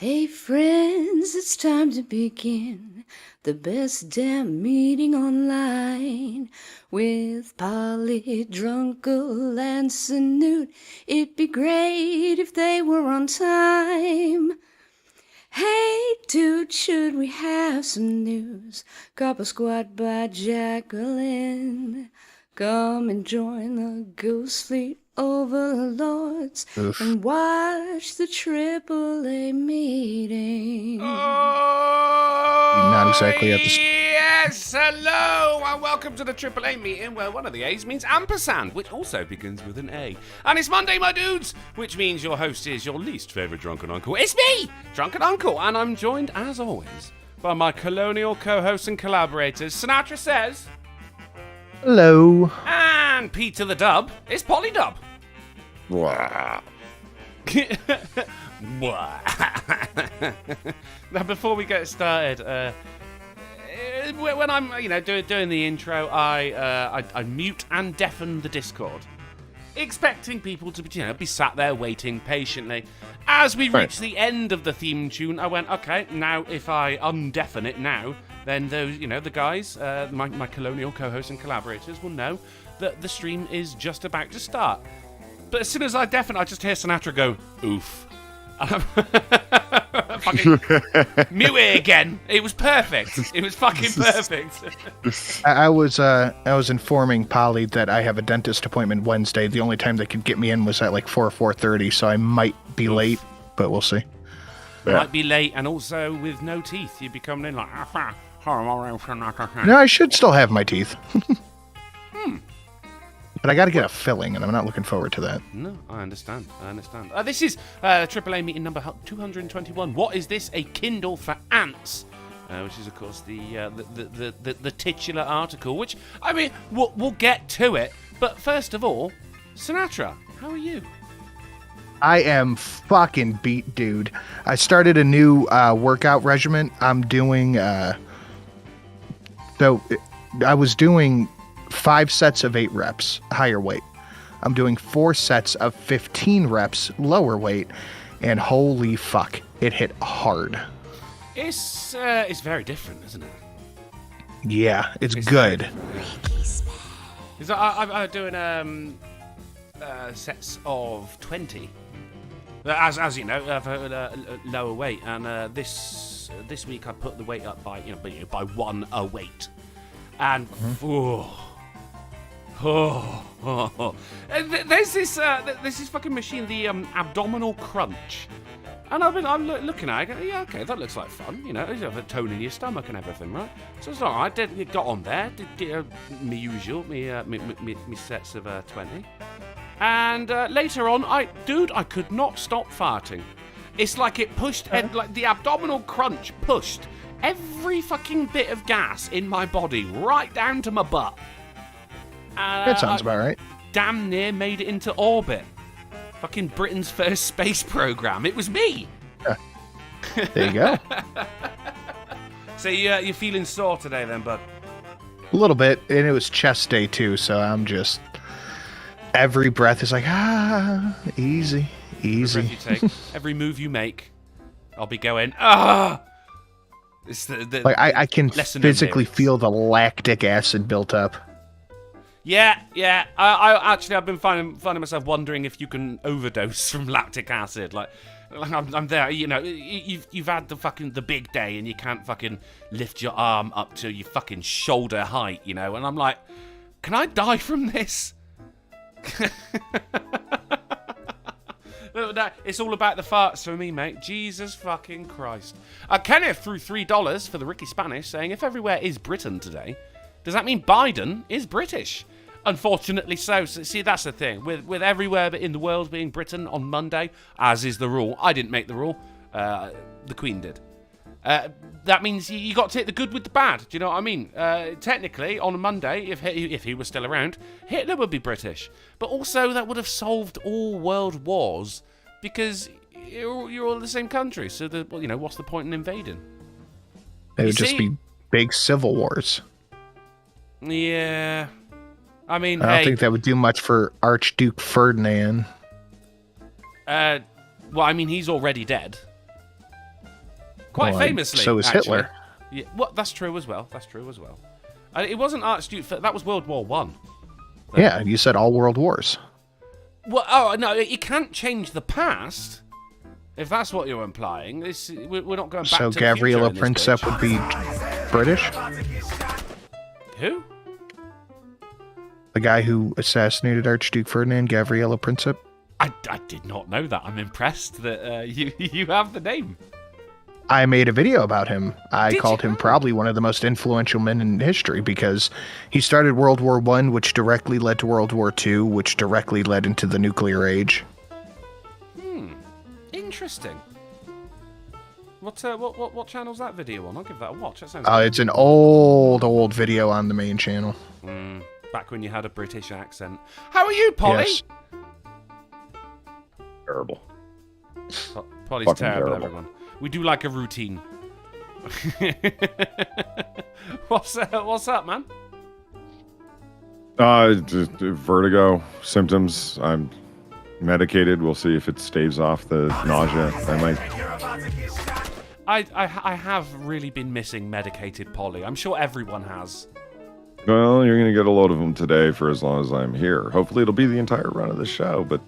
Hey friends, it's time to begin the best damn meeting online with Polly, Drunken, and Snoot. It'd be great if they were on time. Hey dude, should we have some news? Couple Squad by Jacqueline. Come and join the Goose Fleet overlords and watch the AAA meeting. Not exactly at the... Yes, hello, and welcome to the AAA meeting where one of the A's means ampersand, which also begins with an A. And it's Monday, my dudes, which means your host is your least favourite drunken uncle. It's me, Drunken Uncle, and I'm joined, as always, by my colonial co-hosts and collaborators. Sinatra says... Hello. And P to the dub, it's Polydub. Now, before we get started, when I'm, doing the intro, I mute and deafen the Discord, expecting people to, be sat there waiting patiently. As we reach the end of the theme tune, I went, okay, now if I undeafen it now, then those, the guys, my colonial co-hosts and collaborators will know that the stream is just about to start. But as soon as I deafen, I just hear Sinatra go, oof. Fucking mute it again. It was perfect. It was fucking perfect. I was informing Polly that I have a dentist appointment Wednesday. The only time they could get me in was at like 4:30, so I might be late, but we'll see. Might be late, and also with no teeth, you'd be coming in like... No, I should still have my teeth. But I got to get a filling, and I'm not looking forward to that. No, I understand. This is AAA meeting number 221. What is this? A Kindle for ants, which is, of course, the titular article. Which, I mean, we'll get to it. But first of all, Sinatra, how are you? I am fucking beat, dude. I started a new workout regimen. I'm doing... So I was doing 5 sets of 8 reps, higher weight. I'm doing 4 sets of 15 reps, lower weight, and holy fuck, it hit hard. It's very different, isn't it? Yeah, it's good. I'm doing sets of 20, as you know, for lower weight, and this week I put the weight up by by 1 a weight, and there's this fucking machine, the abdominal crunch, and I'm looking at it, yeah, okay, that looks like fun, you have a tone in your stomach and everything, right? So it's all right. Got on there, did me usual, me sets of 20, and later on, I could not stop farting. It's like it pushed, like the abdominal crunch pushed every fucking bit of gas in my body right down to my butt. That sounds about right. Damn near made it into orbit. Fucking Britain's first space program. It was me. There you go. So you're feeling sore today then, bud? A little bit, and it was chest day too, so I'm just... Every breath is like, easy. Every breath you take, every move you make, I'll be going, It's like I can physically feel the lactic acid built up. Yeah. I've been finding myself wondering if you can overdose from lactic acid. Like I'm there. You've had the big day and you can't fucking lift your arm up to your fucking shoulder height. And I'm like, can I die from this? No, it's all about the farts for me, mate. Jesus fucking Christ. Kenneth threw $3 for the Ricky Spanish, saying, if everywhere is Britain today, does that mean Biden is British? Unfortunately so. See, that's the thing. With everywhere in the world being Britain on Monday, as is the rule. I didn't make the rule. The Queen did. That means you got to take the good with the bad. Do you know what I mean? Technically, on a Monday, if he was still around, Hitler would be British. But also, that would have solved all world wars because you're all the same country. So, what's the point in invading? It would just be big civil wars. Yeah. I mean, I don't think that would do much for Archduke Ferdinand. Well, I mean, he's already dead. Quite Well, famously. so is actually. Hitler. Yeah, well, that's true as well. It wasn't Archduke. That was World War One. Yeah, you said all world wars. Well, oh no, you can't change the past. If that's what you're implying, we're not going back So to the future Gavrilo in this Princip bitch. would be British? Who? The guy who assassinated Archduke Ferdinand, Gavrilo Princip? I did not know that. I'm impressed that you have the name. I made a video about him. I Did called you? him probably one of the most influential men in history because he started World War I, which directly led to World War II, which directly led into the nuclear age. Interesting. What channel's that video on? I'll give that a watch. That sounds. It's an old video on the main channel. Back when you had a British accent. How are you, Polly? Yes. Terrible. Polly's Fucking terrible, terrible. everyone. We do like a routine. What's up, man? Just vertigo symptoms. I'm medicated. We'll see if it staves off the nausea. I have really been missing medicated Polly. I'm sure everyone has. Well, you're gonna get a load of them today for as long as I'm here. Hopefully, it'll be the entire run of the show. But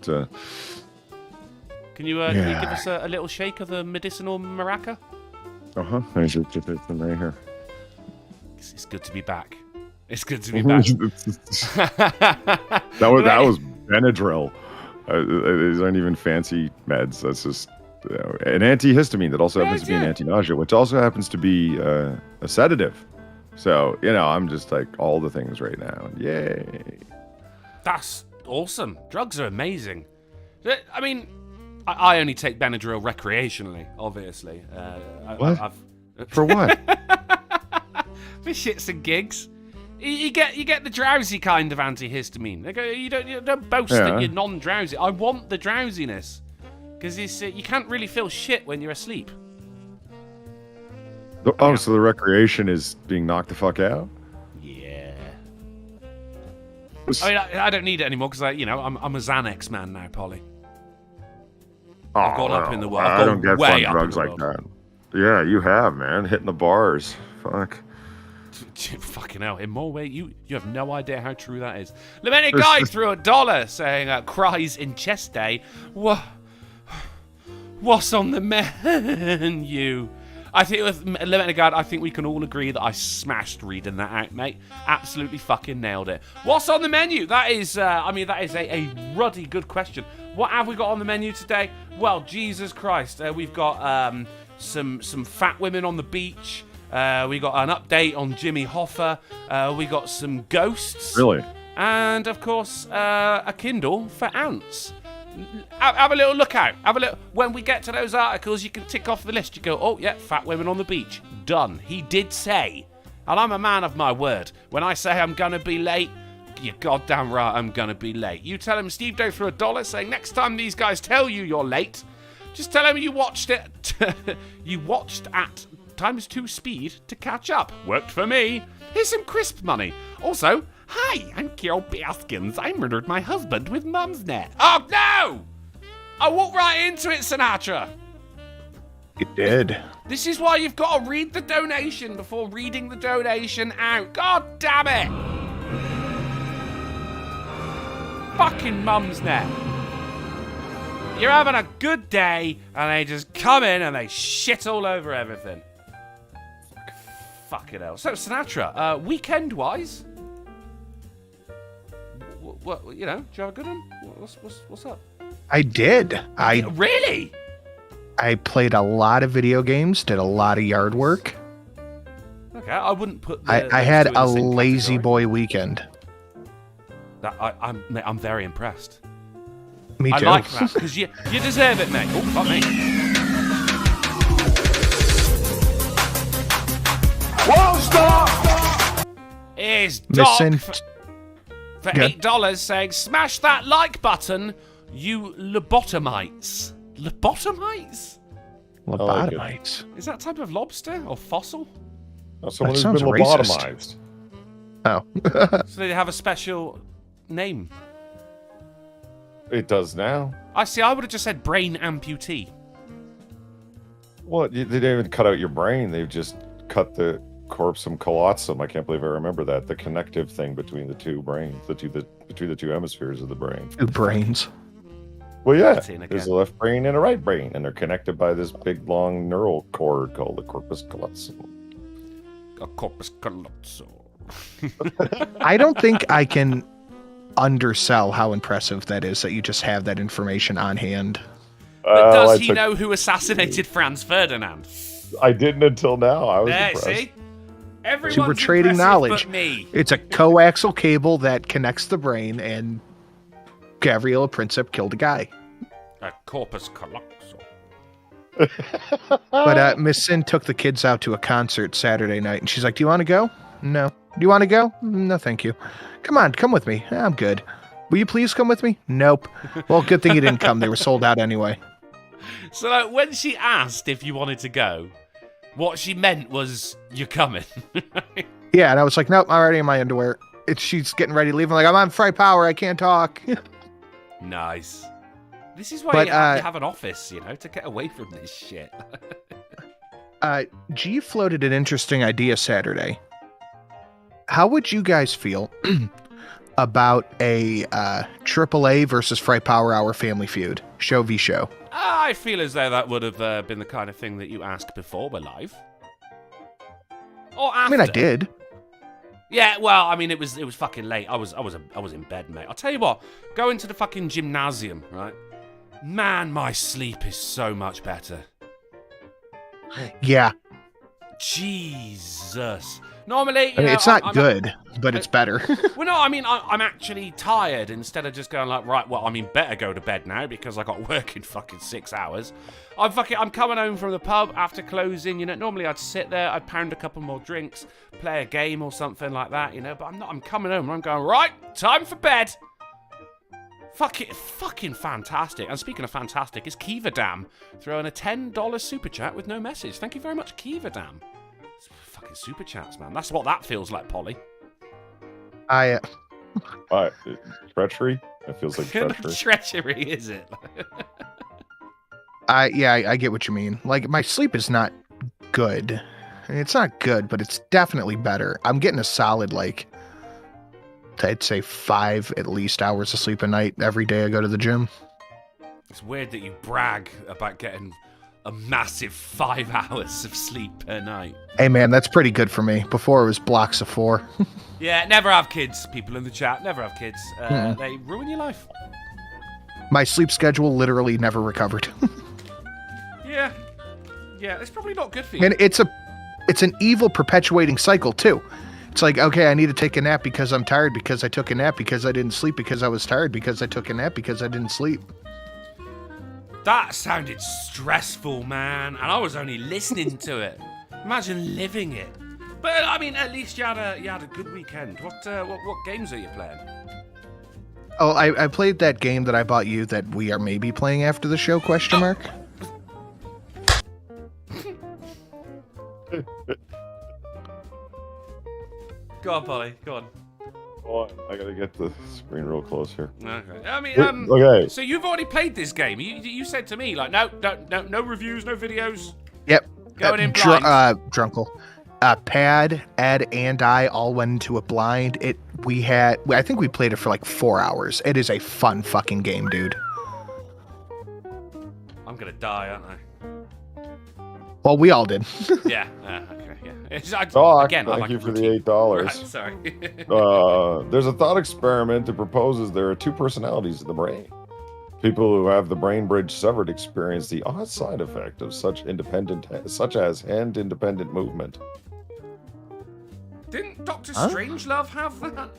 Can you give us a little shake of the medicinal maraca? there's it right here. It's good to be back. It's good to be back. that was Benadryl. These aren't even fancy meds. That's just an antihistamine that also happens to be an anti-nausea, which also happens to be a sedative. So, I'm just like all the things right now. Yay. That's awesome. Drugs are amazing. I mean, I only take Benadryl recreationally, obviously. What? For what? For shits and gigs. You get the drowsy kind of antihistamine. You don't boast that you're non-drowsy. I want the drowsiness because you can't really feel shit when you're asleep. Oh, so the recreation is being knocked the fuck out? Yeah. I mean, I don't need it anymore because I'm a Xanax man now, Polly. I've gone up in the world. I don't get way fun up drugs in the like world. that. Yeah, you have, man. Hitting the bars. Fuck. Fucking hell. In more way, you have no idea how true that is. Lamented Guy threw $1 saying, cries in chest day. What's on the menu? I think with Lamented God, I think we can all agree that I smashed reading that out, mate. Absolutely fucking nailed it. What's on the menu? That is a ruddy good question. What have we got on the menu today? Well, Jesus Christ, we've got some fat women on the beach. We got an update on Jimmy Hoffa. We got some ghosts. Really? And of course, a Kindle for ants. Have a little look out. Have a little. When we get to those articles, you can tick off the list. You go, oh yeah, fat women on the beach. Done. He did say, and I'm a man of my word. When I say I'm gonna be late, you're goddamn right. I'm gonna be late. You tell him Steve Doe threw $1 saying next time these guys tell you you're late, just tell him you watched it. You watched at ×2 speed to catch up. Worked for me. Here's some crisp money. Also, hi, I'm Carol Baskins. I murdered my husband with Mum's net. Oh, no! I walked right into it, Sinatra. You did. This is why you've got to read the donation before reading the donation out. God damn it! Fucking Mum's net. You're having a good day, and they just come in and they shit all over everything. Fucking hell. So, Sinatra, weekend-wise... What, do you have a good one? What's up? I did. Really? I played a lot of video games, did a lot of yard work. Okay, I wouldn't put. I had a lazy boy weekend. I'm very impressed. Me too. I like that because you deserve it, mate. Oh, fuck me. Won't stop! Is Doc Missing. for $8 saying, smash that like button, you lobotomites. Lobotomites? Lobotomites. Is that type of lobster or fossil? Someone who's sounds been racist. lobotomized. Oh. So they have a special name. It does now. I see. I would have just said brain amputee. Well, they didn't even cut out your brain. They've just cut the corpusum callosum. I can't believe I remember that. The connective thing between the two brains, between the two hemispheres of the brain. Two brains. Well, yeah. Seen again. There's a left brain and a right brain, and they're connected by this big, long neural cord called the corpus callosum. A corpus callosum. I don't think I can undersell how impressive that is that you just have that information on hand. But does he know who assassinated Franz Ferdinand? I didn't until now. I was There, impressed. see? Everyone's See, we're trading impressive knowledge. but me. It's a coaxial cable that connects the brain, and Gavrilo Princip killed a guy. A corpus callosum. But Miss Sin took the kids out to a concert Saturday night, and she's like, "Do you want to go?" No. "Do you want to go?" "No, thank you." "Come on, come with me." "I'm good." "Will you please come with me?" "Nope." "Well, good thing you didn't come. They were sold out anyway." So like, when she asked if you wanted to go, what she meant was, you're coming. Yeah, and I was like, "Nope, I'm already in my underwear." She's getting ready to leave. I'm like, "I'm on Fry Power. I can't talk." Nice. This is why But, you have an office, to get away from this shit. G floated an interesting idea Saturday. How would you guys feel about a AAA versus Fry Power Hour family feud? Show v show. I feel as though that would have been the kind of thing that you asked before we're live. Or after. I mean, I did. Yeah, well, I mean, it was fucking late. I was in bed, mate. I'll tell you what, going to the fucking gymnasium, right? Man, my sleep is so much better. Yeah. Jesus. Normally, I mean, it's not good, but it's better. Well, no, I mean, I'm actually tired instead of just going like, right, well, I mean, better go to bed now because I got work in fucking 6 hours. I'm coming home from the pub after closing, normally I'd sit there, I'd pound a couple more drinks, play a game or something like that, but I'm not, I'm coming home and I'm going, right, time for bed. Fucking fantastic. And speaking of fantastic, is Kiva Dam throwing a $10 super chat with no message. Thank you very much, Kiva Dam. Fucking super chats, man. That's what that feels like, Polly. Treachery? It feels like treachery. Treachery, is it? I get what you mean. Like, my sleep is not good. It's not good, but it's definitely better. I'm getting a solid, I'd say 5 at least hours of sleep a night every day I go to the gym. It's weird that you brag about getting a massive 5 hours of sleep per night. Hey man, that's pretty good for me. Before it was blocks of 4. Yeah, never have kids, people in the chat. Never have kids. They ruin your life. My sleep schedule literally never recovered. Yeah, it's probably not good for you. And it's an evil perpetuating cycle too. It's like, okay, I need to take a nap because I'm tired, because I took a nap, because I didn't sleep, because I was tired, because I took a nap, because I didn't sleep. That sounded stressful, man, and I was only listening to it. Imagine living it. But I mean, at least you had a good weekend. What games are you playing? Oh, I played that game that I bought you that we are maybe playing after the show, question mark? Go on, Polly. Go on. Hold on, I gotta get the screen real close here. Okay. I mean, okay. So you've already played this game. You said to me, like, no reviews, no videos. Yep. Going in blind. Drunkle. Pad, Ed, and I all went into it blind. I think we played it for like 4 hours. It is a fun fucking game, dude. I'm gonna die, aren't I? Well, we all did. Yeah. Okay. Yeah. Thank you for the $8. Right, sorry. There's a thought experiment that proposes there are 2 personalities in the brain. People who have the brain bridge severed experience the odd side effect of such as hand-independent movement. Didn't Dr. Strangelove have that?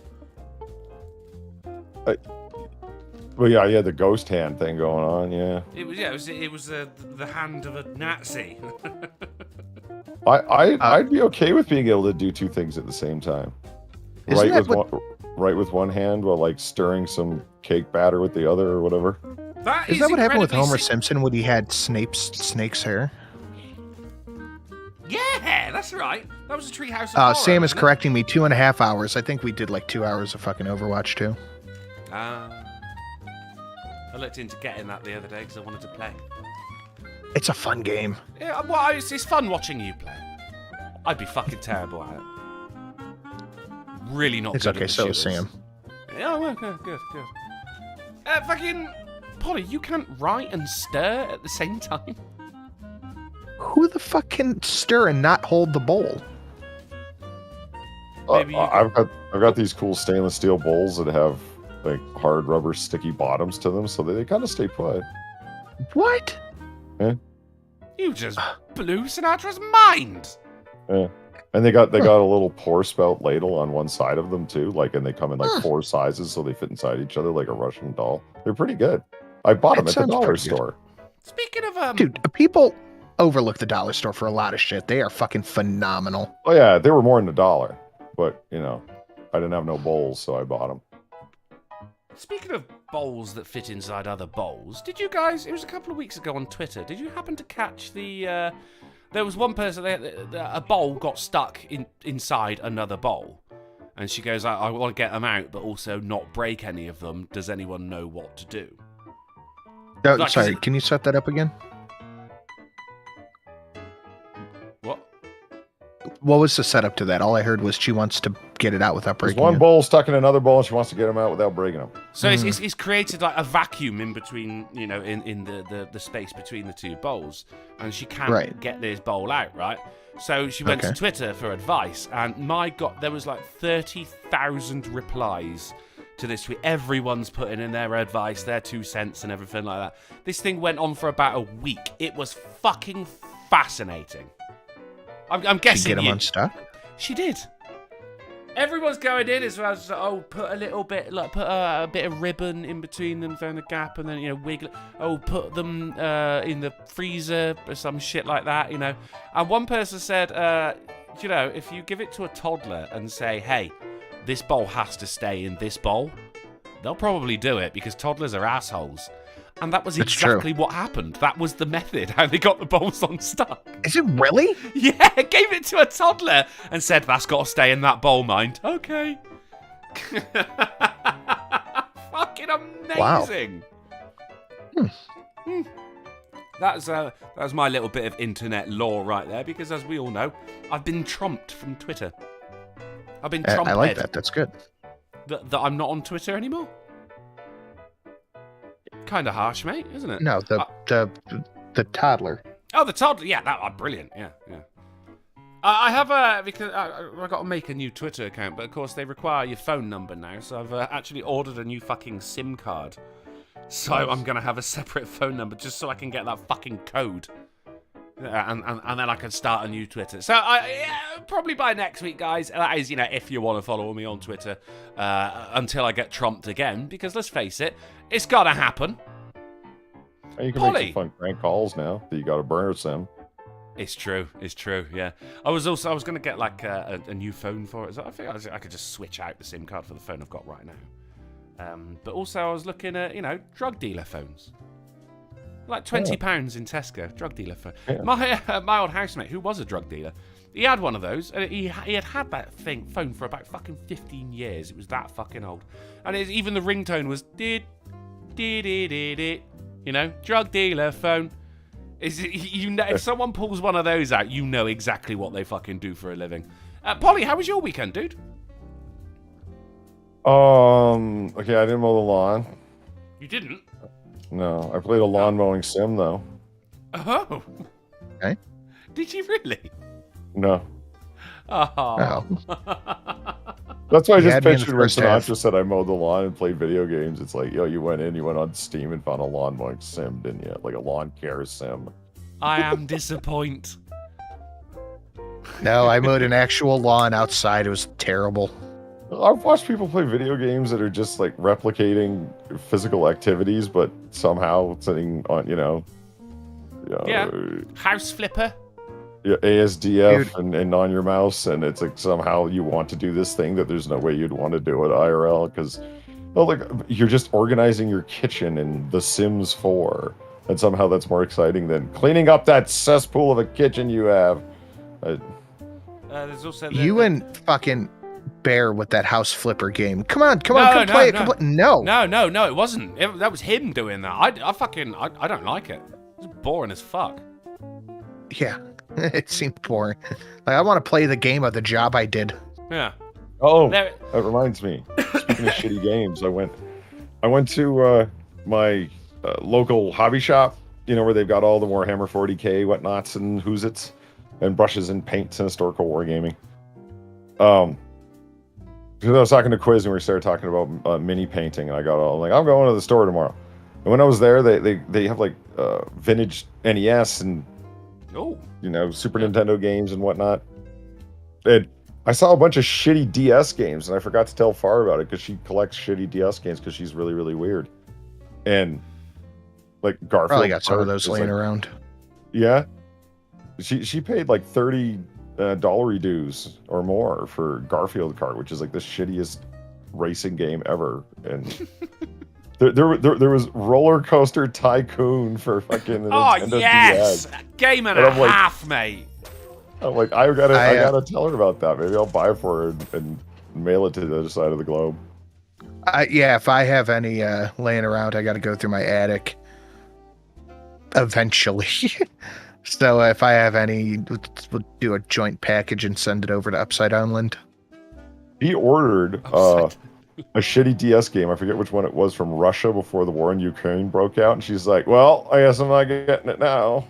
Well, yeah, he had the ghost hand thing going on. Yeah. It was the hand of a Nazi. I'd be okay with being able to do 2 things at the same time. Write with one hand while stirring some cake batter with the other or whatever. Is that what happened with Homer Simpson when he had Snape's hair? Yeah, that's right. That was a Treehouse of Horror. Sam is correcting me. 2.5 hours. I think we did 2 hours of fucking Overwatch too. I looked into getting that the other day because I wanted to play. It's a fun game. Yeah, well, it's fun watching you play. I'd be fucking terrible at it. Really not It's good okay, at the so is shooters. Sam. Yeah, well, good. Fucking Polly, you can't write and stir at the same time. Who the fuck can stir and not hold the bowl? Maybe you I've got these cool stainless steel bowls that have like hard rubber sticky bottoms to them, so they kind of stay put. What? You just blew Sinatra's mind. Yeah. And they got a little pour spout ladle on one side of them too, and they come in like 4 sizes, so they fit inside each other like a Russian doll. They're pretty good. I bought them at the dollar store. Speaking of Dude, people overlook the dollar store for a lot of shit. They are fucking phenomenal. Oh yeah, they were more than $1, but I didn't have no bowls, so I bought them. Speaking of bowls that fit inside other bowls, did you guys? It was a couple of weeks ago on Twitter. Did you happen to catch the? There was one person. A bowl got stuck inside another bowl, and she goes, "I want to get them out, but also not break any of them. Does anyone know what to do?" Oh, Like, sorry, can you set that up again? What? What was the setup to that? All I heard was she wants to get it out without There's breaking one it. bowl stuck in another bowl, and she wants to get them out without breaking them. So it's created like a vacuum in between, in the space between the two bowls, and she can't get this bowl out, right? So she went to Twitter for advice, and my God, there was like 30,000 replies to this tweet. Everyone's putting in their advice, their 2 cents, and everything like that. This thing went on for about a week. It was fucking fascinating. I'm guessing Get them unstuck? She did. Everyone's going in as well as put a little bit, put a bit of ribbon in between them, find a gap, and then wiggle. Put them in the freezer or some shit like that, And one person said, if you give it to a toddler and say, hey, this bowl has to stay in this bowl, they'll probably do it because toddlers are assholes. And that was exactly what happened. That was the method, how they got the bowls unstuck. Is it really? Yeah, gave it to a toddler and said, that's got to stay in that bowl, mind. Okay. Fucking amazing. Wow. That's my little bit of internet lore right there, because as we all know, I've been trumped from Twitter. I've been trumped. I like that. That's good. That I'm not on Twitter anymore? Kind of harsh, mate, isn't it? No, the toddler. Oh, the toddler. Yeah, brilliant. Yeah. I have because I got to make a new Twitter account, but of course they require your phone number now, so I've actually ordered a new fucking SIM card. So I'm gonna have a separate phone number just so I can get that fucking code, and then I can start a new Twitter. So probably by next week, guys. That is, if you want to follow me on Twitter until I get trumped again, because let's face it, it's gotta happen. And you can Polly. make some fun prank calls now that you got a burner sim. It's true. Yeah. I was gonna get like a new phone for it. So I think I could just switch out the SIM card for the phone I've got right now. But also I was looking at drug dealer phones. Like £20 in Tesco, drug dealer phone. Yeah. My old housemate, who was a drug dealer, he had one of those. And he had that phone for about fucking 15 years. It was that fucking old. And even the ringtone was drug dealer phone. If someone pulls one of those out, you know exactly what they fucking do for a living. Polly, how was your weekend, dude? Okay, I didn't mow the lawn. You didn't? No, I played a lawn mowing sim though. Oh. Okay. Did you really? No. Oh. That's why I You just had me in the pictured when first half. Sinatra said I mowed the lawn and played video games. It's like, you went on Steam and found a lawn mowing sim, didn't you? Like a lawn care sim. I am disappointed. No, I mowed an actual lawn outside. It was terrible. I've watched people play video games that are just like replicating physical activities, but somehow sitting on, Yeah. House flipper. ASDF and on your mouse, and it's like somehow you want to do this thing that there's no way you'd want to do it IRL because you're just organizing your kitchen in The Sims 4, and somehow that's more exciting than cleaning up that cesspool of a kitchen you have. There's also You and fucking Bear with that house flipper game. Come on, come play it. No. No, it wasn't. That was him doing that. I don't like it. It's boring as fuck. Yeah, it seemed boring. Like, I want to play the game of the job I did. Yeah. Oh, There- that reminds me. Speaking of shitty games, I went to my local hobby shop. You know, where they've got all the Warhammer 40k whatnots and who's its and brushes and paints and historical wargaming. Because I was talking to Quiz and we started talking about mini painting, and I got all like, I'm going to the store tomorrow. And when I was there, they have like vintage NES and Super Nintendo games and whatnot. And I saw a bunch of shitty DS games, and I forgot to tell Far about it because she collects shitty DS games because she's really, really weird. And like Garfield, Probably got some of those laying around. Yeah, she paid like $30 dues or more for Garfield Kart, which is like the shittiest racing game ever. And there was Roller Coaster Tycoon for fucking the Nintendo DS. Game and And a I'm like- half, mate. I'm like, I gotta tell her about that. Maybe I'll buy it for her and mail it to the other side of the globe. Yeah, if I have any laying around, I got to go through my attic eventually. So if I have any, we'll do a joint package and send it over to Upside Down Land. He ordered a shitty DS game. I forget which one it was, from Russia before the war in Ukraine broke out. And she's like, well, I guess I'm not getting it now.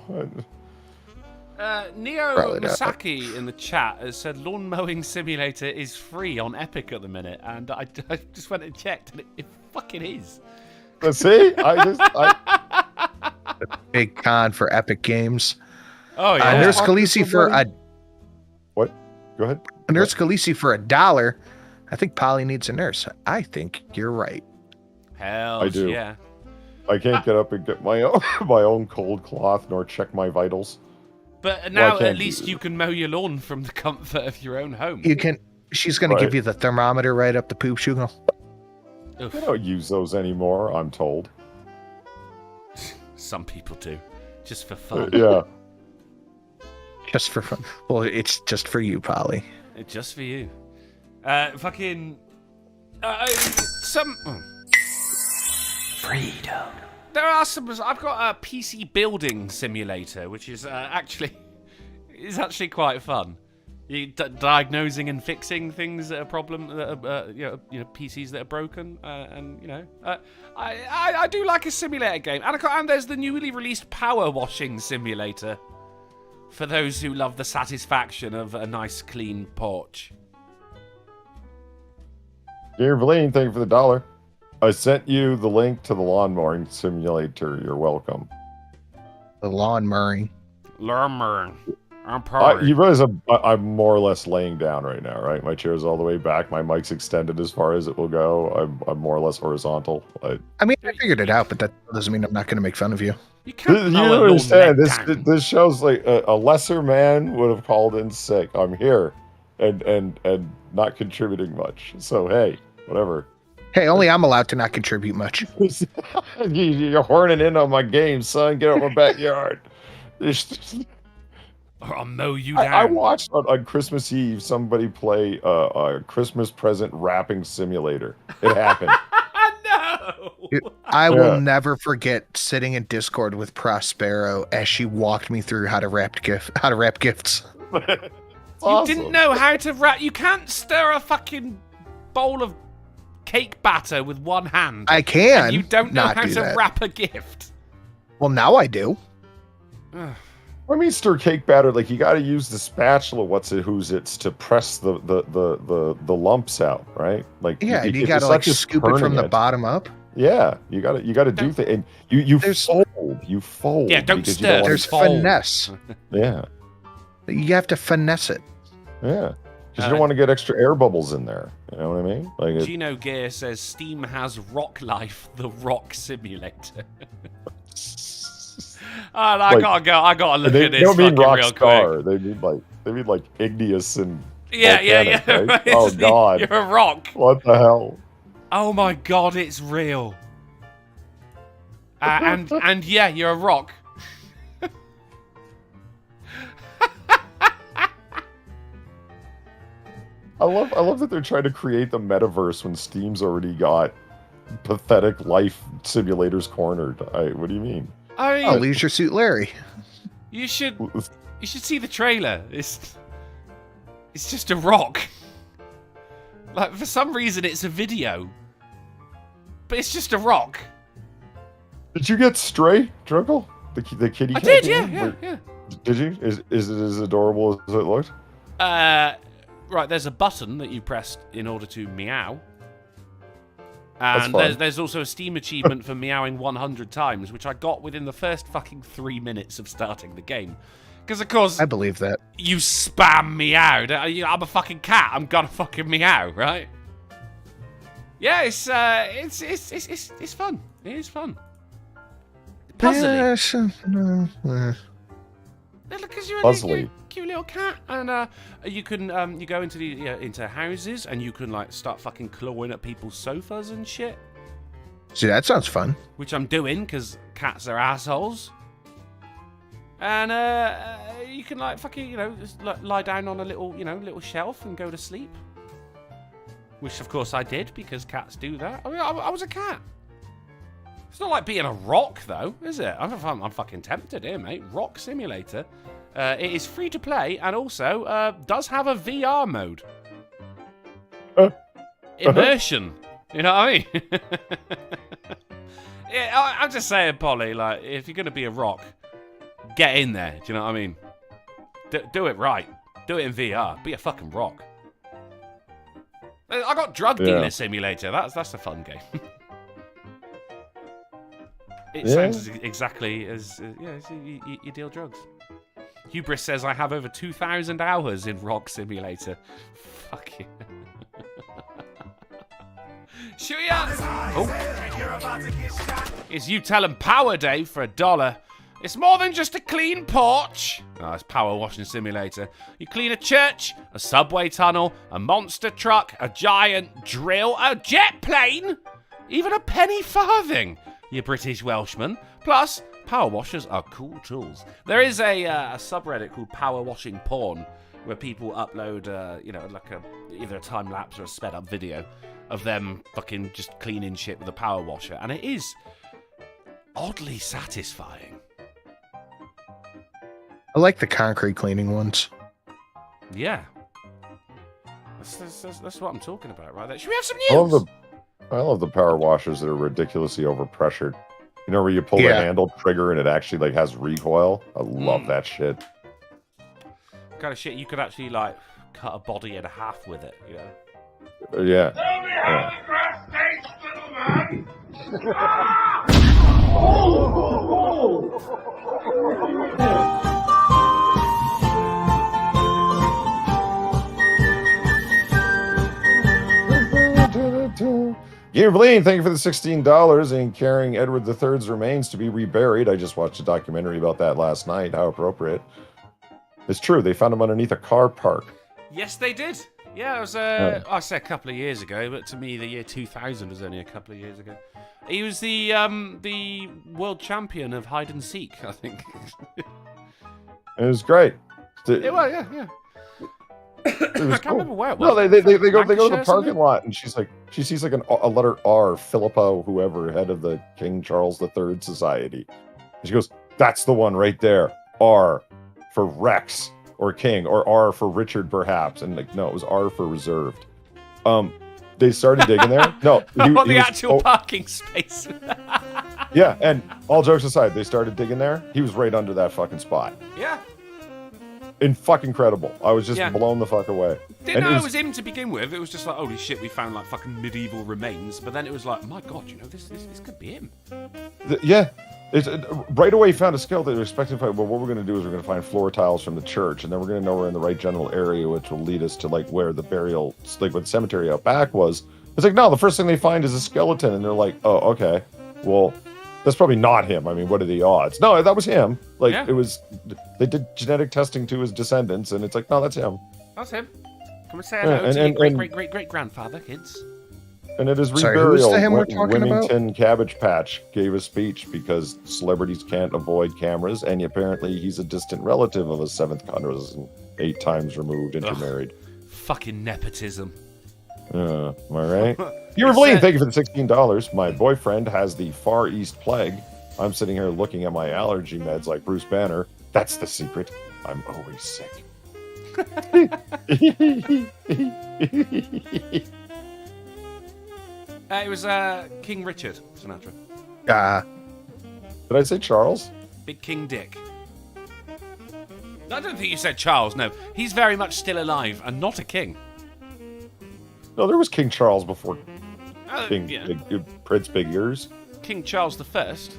Neo Probably not. Masaki in the chat has said Lawn Mowing Simulator is free on Epic at the minute, and I just went and checked, and it fucking is. Let's see. Big con for Epic Games. Oh yeah. Nurse Khaleesi for a What? Go ahead. Nurse Khaleesi for $1. I think Polly needs a nurse. I think you're right. Hell I do. yeah. I can't get up and get my own cold cloth nor check my vitals. But now can't at least you can mow your lawn from the comfort of your own home. You can. She's going to give you the thermometer right up the poop chute. I don't use those anymore, I'm told. Some people do, just for fun. Yeah. Just for fun. Well, it's just for you, Polly. Just for you. Fucking. Freedom. There are some. I've got a PC building simulator, which is actually quite fun. You diagnosing and fixing things that are problem, PCs that are broken, and I do like a simulator game. And there's the newly released power washing simulator for those who love the satisfaction of a nice clean porch. Dear Valine, thank you for the $1. I sent you the link to the lawn mowing simulator. You're welcome. The lawn mowing. I'm probably. You realize I'm more or less laying down right now, right? My chair's all the way back. My mic's extended as far as it will go. I'm more or less horizontal. I mean, I figured it out, but that doesn't mean I'm not going to make fun of you. You can't You mow a don't lawn understand. neck down. This show's like a lesser man would have called in sick. I'm here and not contributing much. So hey, whatever. Hey, only I'm allowed to not contribute much. You're horning in on my game, son. Get out my backyard. Or I'll mow you down. I watched on Christmas Eve somebody play a Christmas present wrapping simulator. It happened. No. Dude, I will never forget sitting in Discord with Prospero as she walked me through how to wrap gifts. You didn't know how to wrap. You can't stir a fucking bowl of cake batter with one hand. I can. And you don't know not how do to that. wrap a gift. Well, now I do. I mean, stir cake batter, like you got to use the spatula, it's to press the lumps out, right? Like Yeah, if you got to it's like not just scoop it from turning the bottom up. Yeah, you got to do things, and you fold. Yeah, don't because you stir. want There's it- fold. finesse. Yeah, You have to finesse it. yeah, because you don't want to get extra air bubbles in there. You know what I mean? Like Gino Gear says Steam has Rock Life, the rock simulator. I gotta look they at this don't mean fucking real Rockstar. quick. They mean like igneous and Yeah. volcanic, right? It's Oh the- God, You're a rock. what the hell? Oh my God, it's real. And yeah, you're a rock. I love that they're trying to create the metaverse when Steam's already got pathetic life simulators cornered. What do you mean? I mean, Oh, Leisure Suit Larry. you should. You should see the trailer. It's just a rock. Like, for some reason, it's a video. But it's just a rock. Did you get Stray, Drunken? The kitty cat? I did, game? yeah. Did you? Is it as adorable as it looked? Right, there's a button that you press in order to meow. And there's also a Steam achievement for meowing 100 times, which I got within the first fucking 3 minutes of starting the game. Because, of course, I believe that. You spam meow. I'm a fucking cat. I'm gonna fucking meow, right? Yeah, it's fun. It is fun. Puzzling. Because you're a cute little cat, and you can you go into into houses, and you can like start fucking clawing at people's sofas and shit. See, that sounds fun. Which I'm doing because cats are assholes. And you can like fucking just lie down on a little shelf and go to sleep. Which of course I did because cats do that. I mean, I was a cat. It's not like being a rock though, is it? I'm fucking tempted here, mate. Rock Simulator. It is free to play and also does have a VR mode. Immersion. You know what I mean? Yeah, I'm just saying, Polly. Like, if you're gonna be a rock, get in there. Do you know what I mean? Do it right. Do it in VR. Be a fucking rock. I got Drug Dealer Simulator. That's a fun game. It sounds exactly as you deal drugs. Hubris says I have over 2,000 hours in Rock Simulator. Fuck you. Shooya! Oh. It's you telling Power Dave for $1. It's more than just a clean porch. Oh, it's Power Washing Simulator. You clean a church, a subway tunnel, a monster truck, a giant drill, a jet plane, even a penny farthing. You British Welshman. Plus, power washers are cool tools. There is a subreddit called Power Washing Porn, where people upload, either a time lapse or a sped up video of them fucking just cleaning shit with a power washer, and it is oddly satisfying. I like the concrete cleaning ones. Yeah, that's what I'm talking about, right there. Should we have some news? I love the power washers that are ridiculously overpressured. You know, where you pull the handle trigger and it actually like has recoil. I love that shit. Kind of shit you could actually like cut a body in half with it. You know? Yeah. Gamer thank you for the $16 and carrying Edward III's remains to be reburied. I just watched a documentary about that last night. How appropriate. It's true. They found him underneath a car park. Yes, they did. Yeah, it was, I say a couple of years ago, but to me, the year 2000 was only a couple of years ago. He was the world champion of hide and seek, I think. It was great. It was, yeah. I can't remember where it was. No, they go to the parking lot, and she sees like a letter R, Philippa, whoever, head of the King Charles III Society. And she goes, "That's the one right there. R for Rex or King, or R for Richard, perhaps." And like, no, it was R for reserved. They started digging there. No, the actual parking space. Yeah, and all jokes aside, they started digging there. He was right under that fucking spot. Yeah. Fucking incredible. I was just blown the fuck away. Didn't know it was him to begin with. It was just like, holy shit, we found like fucking medieval remains. But then it was like, my god, this could be him. It's right away found a skill that they were expecting to find. Well, what we're going to do is we're going to find floor tiles from the church, and then we're going to know we're in the right general area, which will lead us to like where the burial, like where the cemetery out back was. It's like, no, the first thing they find is a skeleton, and they're like, oh, okay, well, that's probably not him. I mean, what are the odds? No, that was him. Like, it was, they did genetic testing to his descendants, and it's like, no, that's him. That's him. Come and say hello to your great-great-great-grandfather, kids. And at his reburial, Wilmington Cabbage Patch gave a speech because celebrities can't avoid cameras, and apparently he's a distant relative of a 7th cousin, 8 times removed, intermarried. Fucking nepotism. Am I right? You were bleeding. Thank you for the $16. My boyfriend has the Far East Plague. I'm sitting here looking at my allergy meds like Bruce Banner. That's the secret. I'm always sick. It was King Richard Sinatra. Did I say Charles? Big King Dick. I don't think you said Charles, no. He's very much still alive and not a king. No, there was King Charles before King Yeah. Prince Big Ears. King Charles the First.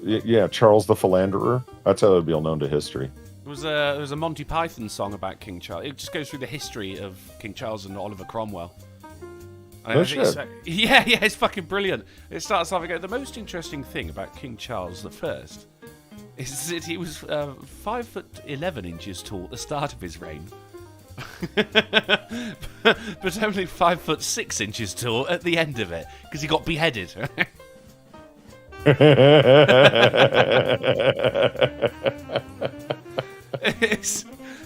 Yeah, Charles the Philanderer. That's how it would be known to history. There was a Monty Python song about King Charles. It just goes through the history of King Charles and Oliver Cromwell. Shit. Yeah, it's fucking brilliant. It starts off again. The most interesting thing about King Charles I is that he was 5'11" tall at the start of his reign, but only 5'6" tall at the end of it because he got beheaded.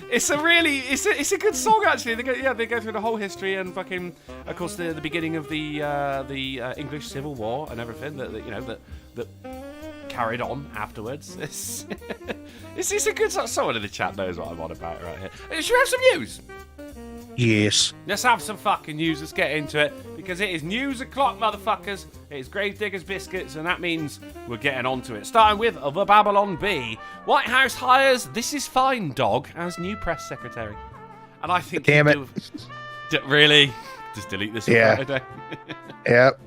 It's a good song actually. They go through the whole history and fucking, of course, the beginning of the English Civil War and everything that carried on afterwards. It's a good song. Someone in the chat knows what I'm on about right here. Should we have some news? Yes. Let's have some fucking news. Let's get into it because it is news o'clock, motherfuckers. It is Gravediggers Biscuits, and that means we're getting onto it. Starting with the Babylon Bee. White House hires This Is Fine dog as new press secretary. And I think Damn it. Really? Just delete this. Yeah. Yep.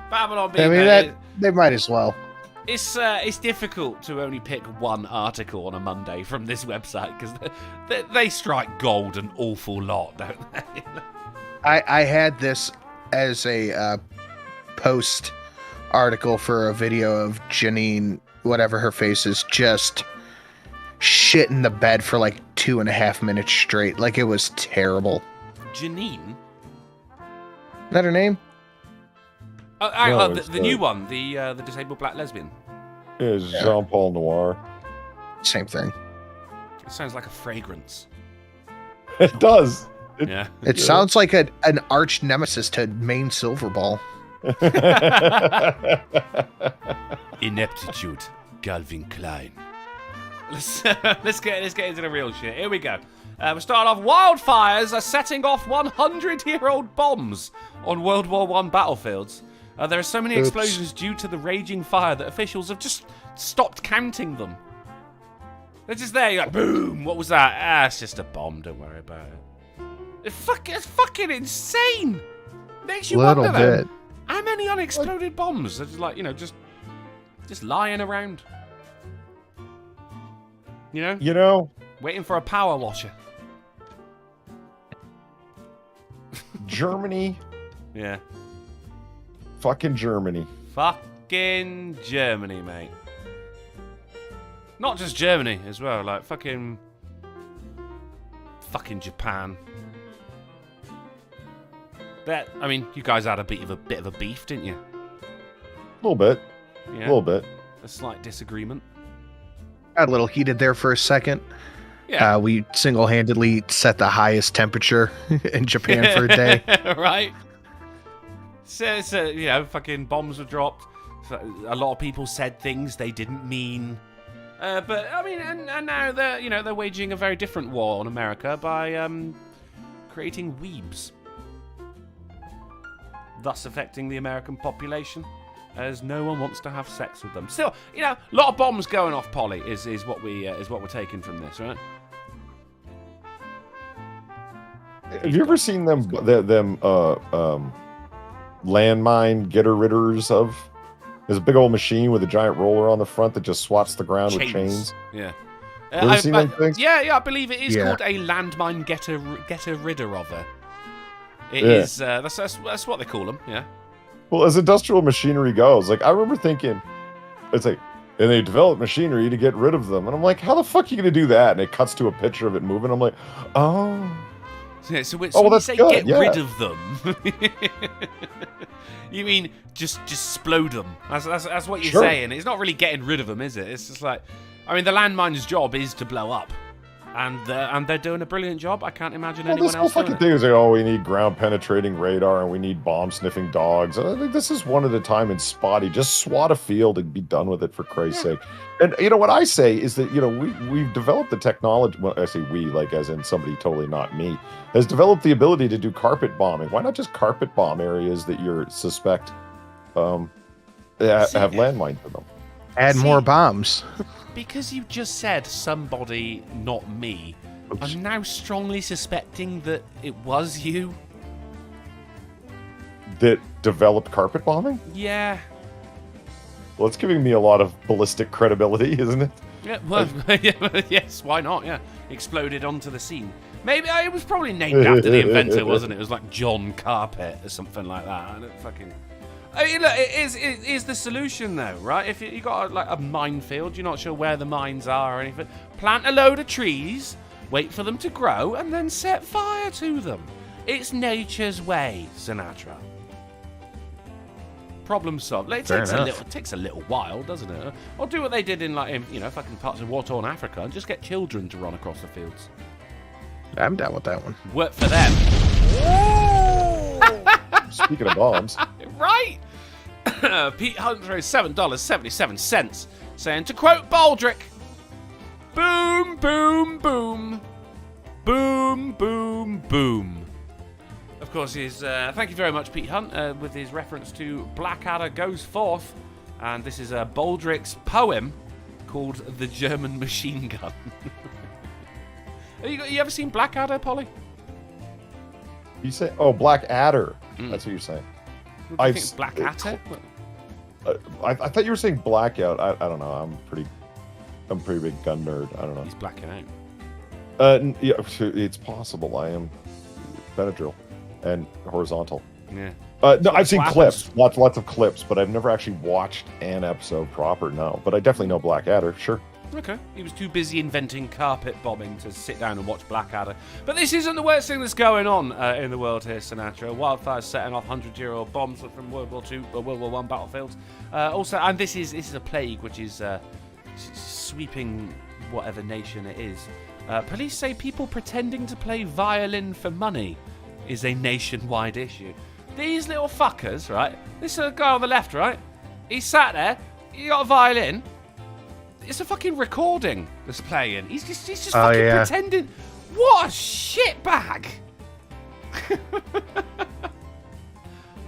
Babylon Bee. I mean, mate, they might as well. It's difficult to only pick one article on a Monday from this website because they strike gold an awful lot, don't they? I had this as a post article for a video of Janine, whatever her face is, just shit in the bed for like 2.5 minutes straight. Like, it was terrible. Janine? Is that her name? The new one, the disabled black lesbian. Is Jean-Paul Noir. Same thing. It sounds like a fragrance. It does. Yeah. It sounds like an arch nemesis to Maine Silverball. Ineptitude, Calvin Klein. Let's get into the real shit. Here we go. We start off. Wildfires are setting off 100-year-old bombs on World War I battlefields. There are so many explosions due to the raging fire that officials have just stopped counting them. They're just there, you're like, boom, what was that? It's just a bomb, don't worry about it. It's fucking insane. Makes you Little wonder, though, bit. how many unexploded bombs are just like, just lying around. Waiting for a power washer. Germany. Yeah. Fucking Germany. Fucking Germany, mate. Not just Germany as well, like fucking Japan. I mean, you guys had a bit of a beef, didn't you? A little bit. Yeah. A little bit. A slight disagreement. Got a little heated there for a second. Yeah. We single-handedly set the highest temperature in Japan for a day. Right. So, fucking bombs were dropped. A lot of people said things they didn't mean. But I mean, and now they're waging a very different war on America by creating weebs, thus affecting the American population, as no one wants to have sex with them. Still, a lot of bombs going off, Polly, is what we're taking from this, right? Have you ever seen them landmine getter-ridders of? There's a big old machine with a giant roller on the front that just swats the ground with chains. Yeah. You ever seen them things? Yeah, I believe it is called a landmine getter-ridder of her. It is. That's what they call them. Yeah. Well, as industrial machinery goes, like I remember thinking, it's like, and they developed machinery to get rid of them, and I'm like, how the fuck are you gonna do that? And it cuts to a picture of it moving. I'm like, oh. Yeah, so when well, you that's say good, get rid of them, you mean just explode them? That's what you're saying. It's not really getting rid of them, is it? It's just like, I mean, the landmine's job is to blow up. And they're doing a brilliant job. I can't imagine Well, anyone this whole else doing fucking it. thing is like, oh, we need ground penetrating radar and we need bomb sniffing dogs. I think this is one at a time and spotty. Just swat a field and be done with it, for Christ's sake. And you know what I say is that we've developed the technology. Well, I say we, like as in somebody totally not me, has developed the ability to do carpet bombing. Why not just carpet bomb areas that you suspect have landmines in them? Add more bombs. Because you just said somebody, not me, I'm now strongly suspecting that it was you. That developed carpet bombing? Yeah. Well, it's giving me a lot of ballistic credibility, isn't it? Yeah, well, yes, why not? Yeah. Exploded onto the scene. Maybe it was probably named after the inventor, wasn't it? It was like John Carpet or something like that. I mean, look, it is the solution, though, right? If you got like a minefield, you're not sure where the mines are or anything, plant a load of trees, wait for them to grow, and then set fire to them. It's nature's way, Sinatra. Problem solved. It takes a little while, doesn't it? Or do what they did in fucking parts of war-torn Africa and just get children to run across the fields. I'm down with that one. Work for them. Speaking of bombs. Right? Pete Hunt throws $7.77, saying, to quote Baldrick, boom, boom, boom. Boom, boom, boom. Of course, thank you very much, Pete Hunt, with his reference to Blackadder Goes Forth. And this is Baldrick's poem called The German Machine Gun. You ever seen Blackadder, Polly? You say, Blackadder. That's what you're saying. I think Blackadder? I thought you were saying blackout. I don't know. I'm a pretty big gun nerd. I don't know. He's blacking out. Yeah, it's possible. I am Benadryl and horizontal. Yeah. No, I've seen clips, lots of clips, but I've never actually watched an episode proper. No, but I definitely know Blackadder. Sure. Okay. He was too busy inventing carpet bombing to sit down and watch Blackadder. But this isn't the worst thing that's going on in the world here, Sinatra. Wildfires setting off 100-year-old bombs from World War II or World War I battlefields. Also, and this is a plague which is sweeping whatever nation it is. Police say people pretending to play violin for money is a nationwide issue. These little fuckers, right? This guy on the left, right? He sat there. He got a violin. It's a fucking recording that's playing. He's just fucking pretending. What a shitbag!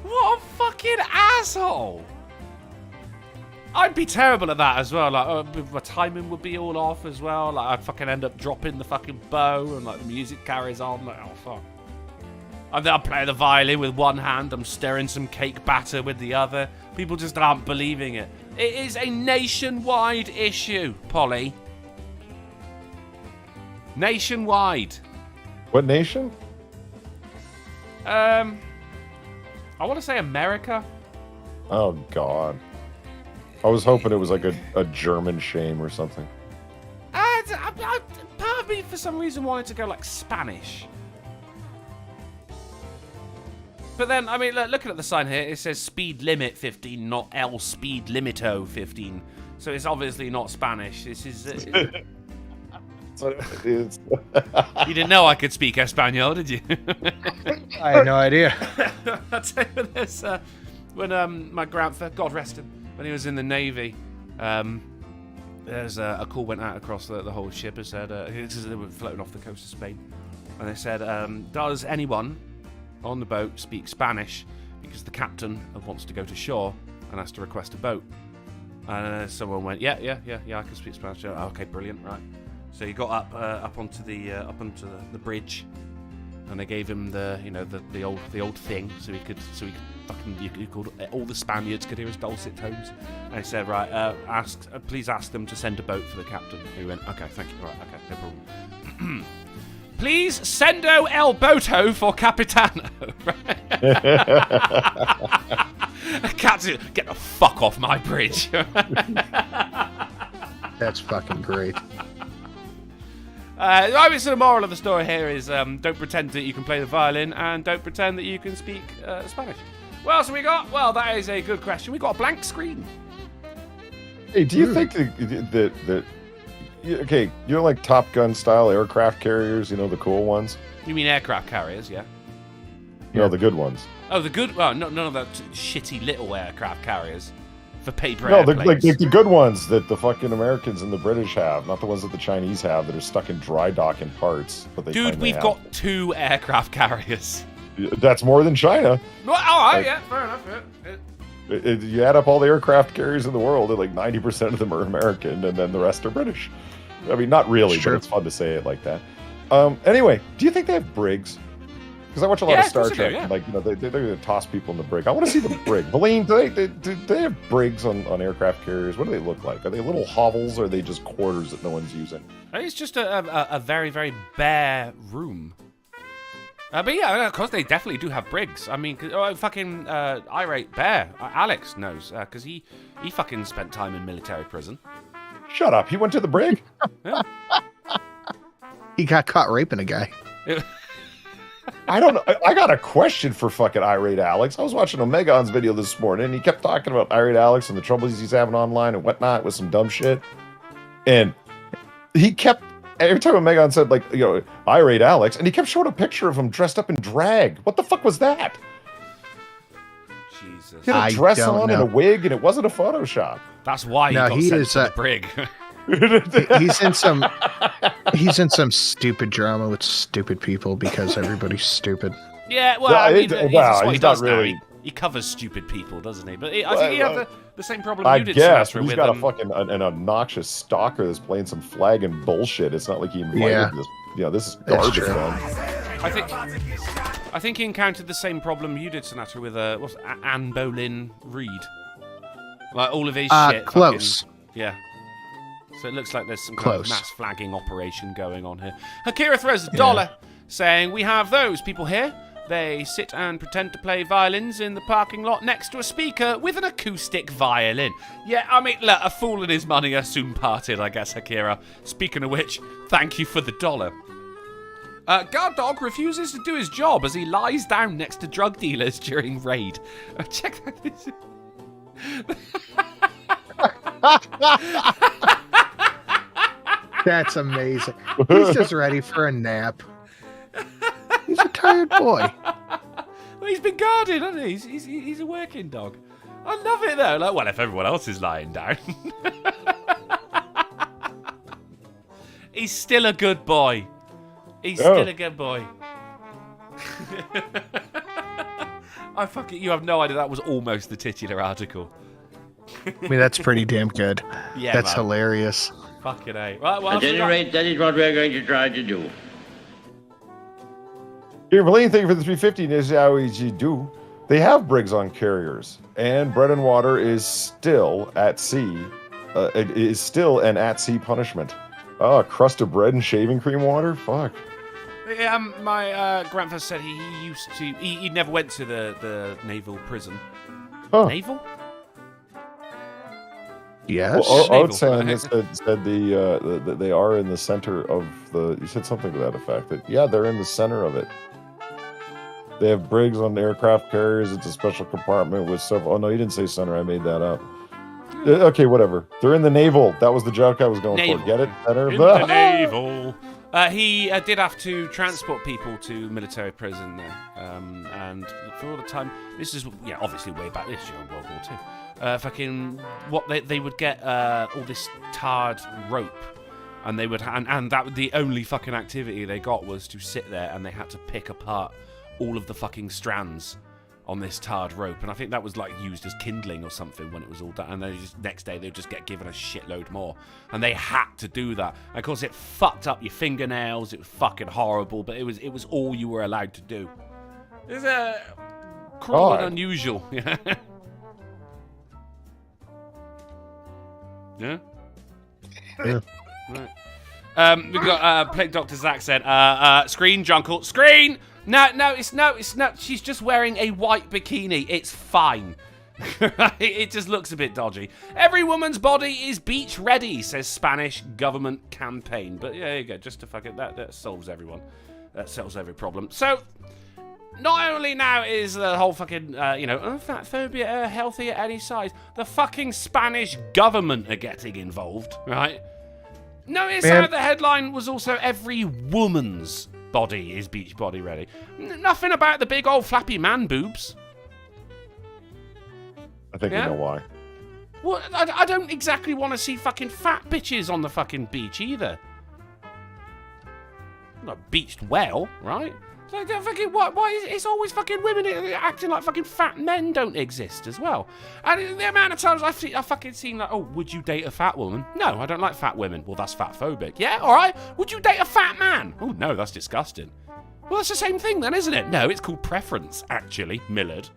What a fucking asshole! I'd be terrible at that as well. Like, my timing would be all off as well. Like, I'd fucking end up dropping the fucking bow, and like the music carries on. Like, oh fuck! And then I'm playing the violin with one hand. I'm stirring some cake batter with the other. People just aren't believing it. It is a nationwide issue, Polly. Nationwide. What nation? I want to say America. Oh God. I was hoping it was like a German shame or something. Part of me, for some reason, wanted to go like Spanish. But then, I mean, looking at the sign here, it says speed limit 15, not El speed limito 15. So it's obviously not Spanish. This is... That's what it is. You didn't know I could speak Espanol, did you? I had no idea. I'll tell you this. When my grandfather, God rest him, when he was in the Navy, there's a call went out across the whole ship. It said, they were floating off the coast of Spain. And they said, does anyone on the boat speak Spanish? Because the captain wants to go to shore and has to request a boat. And someone went, yeah, I can speak Spanish. Oh, okay, brilliant, right. So he got up onto the bridge, and they gave him the old thing, so he could all the Spaniards could hear his dulcet tones. And he said, right, please ask them to send a boat for the captain. And he went, okay, thank you, right, okay, no problem. Please sendo el boto for Capitano. Captain, get the fuck off my bridge. That's fucking great. So the moral of the story here is don't pretend that you can play the violin, and don't pretend that you can speak Spanish. What else have we got? Well, that is a good question. We got a blank screen. Hey, do you think that okay, you know, like Top Gun style aircraft carriers, you know, the cool ones? You mean aircraft carriers, yeah? No, the good ones. Oh, the good... Well, none of the shitty little aircraft carriers for paper No, airplanes. like the good ones that the fucking Americans and the British have, not the ones that the Chinese have that are stuck in dry dock in parts. But they Dude, claim they we've have. got 2 aircraft carriers. That's more than China. Well, all right, Like- yeah, fair enough. Yeah. You add up all the aircraft carriers in the world, and like 90% of them are American, and then the rest are British. I mean, not really, Sure. but it's fun to say it like that. Anyway, do you think they have brigs? Because I watch a lot Yeah, of of Star course they Trek. do, yeah. And, like, you know, they're going to toss people in the brig. I want to see the brig. Valine, do they have brigs on aircraft carriers? What do they look like? Are they little hovels, or are they just quarters that no one's using? I think it's just a very, very bare room. But yeah, of course, they definitely do have brigs. I mean, fucking irate bear, Alex knows, because he fucking spent time in military prison. Shut up. He went to the brig? Yeah. He got caught raping a guy. I don't know. I got a question for fucking irate Alex. I was watching Omegon's video this morning, and he kept talking about irate Alex and the troubles he's having online and whatnot with some dumb shit. And he kept, every time Omegon said, like, you know, irate Alex, and he kept showing a picture of him dressed up in drag. What the fuck was that? Jesus. He had I a dress don't on and know. a wig, and it wasn't a Photoshop. That's why he No, got he sent is, to the brig. He's in some stupid drama with stupid people because everybody's stupid. Yeah, well, No, I mean, it- that's wow, what he he's not does now. really- He covers stupid people, doesn't he? But I think he had the same problem I you did, guess, Sinatra, but he's with got a fucking an obnoxious stalker that's playing some flag and bullshit. It's not like he invited Yeah. this. You know, this is That's garbage, true. man. I think he encountered the same problem you did, Sinatra, with Anne Boleyn Reed. Like all of his shit. Close. Yeah. So it looks like there's some kind of Close. mass flagging operation going on here. Akira throws $1 saying, "We have those people here. They sit and pretend to play violins in the parking lot next to a speaker with an acoustic violin." Yeah, I mean, look, a fool and his money are soon parted, I guess, Akira. Speaking of which, thank you for the $1. Guard dog refuses to do his job as he lies down next to drug dealers during raid. Check that. That's amazing. He's just ready for a nap. He's a tired boy. Well, he's been guarded, hasn't he? He's a working dog. I love it though. Like, well, if everyone else is lying down, he's still a good boy. He's still a good boy. I fucking, you have no idea. That was almost the titular article. I mean, that's pretty damn good. Yeah, That's man. hilarious. Fucking A. Right, well, At any rate, that is what we're going to try to do. Here, Valine, thank you for the 350. This is how you do. They have brigs on carriers, and bread and water is still at sea. It is still an at-sea punishment. Oh, a crust of bread and shaving cream water? Fuck. My grandfather said he used to. He never went to the naval prison. Huh. Naval? Yes. Well, Naval. Oatsan said they are in the center of the. You said something to that effect. That yeah, they're in the center of it. They have brigs on aircraft carriers. It's a special compartment with several. Oh no, you didn't say center. I made that up. Okay, whatever. They're in the naval. That was the joke I was going Naval. for. Get it? Center. In the naval. He did have to transport people to military prison there, and for all the time, this is obviously way back this year in World War II. Fucking what they would get all this tarred rope, and they would and that the only fucking activity they got was to sit there, and they had to pick apart all of the fucking strands on this tarred rope, and I think that was like used as kindling or something when it was all done, and then next day they'd just get given a shitload more, and they had to do that. And of course it fucked up your fingernails, it was fucking horrible, but it was all you were allowed to do. It's cruel and unusual. Yeah. Yeah. Yeah. Right. We got Plague Dr. Zach said, screen, Junkle, screen! No, it's not. She's just wearing a white bikini. It's fine. It just looks a bit dodgy. Every woman's body is beach ready, says Spanish government campaign. But yeah, there you go. Just to fuck it, that solves everyone. That settles every problem. So, not only now is the whole fucking, fat phobia healthy at any size, the fucking Spanish government are getting involved, right? Notice Man. how the headline was also every woman's body is beach body ready. Nothing about the big old flappy man boobs. I think we know why. Well, I don't exactly want to see fucking fat bitches on the fucking beach either. Not beached well, right? So fucking why is it's always fucking women acting like fucking fat men don't exist as well? And the amount of times I've fucking seen like, oh, would you date a fat woman? No, I don't like fat women. Well, that's fat phobic. Yeah, all right. Would you date a fat man? Oh no, that's disgusting. Well, that's the same thing then, isn't it? No, it's called preference, actually, Millard.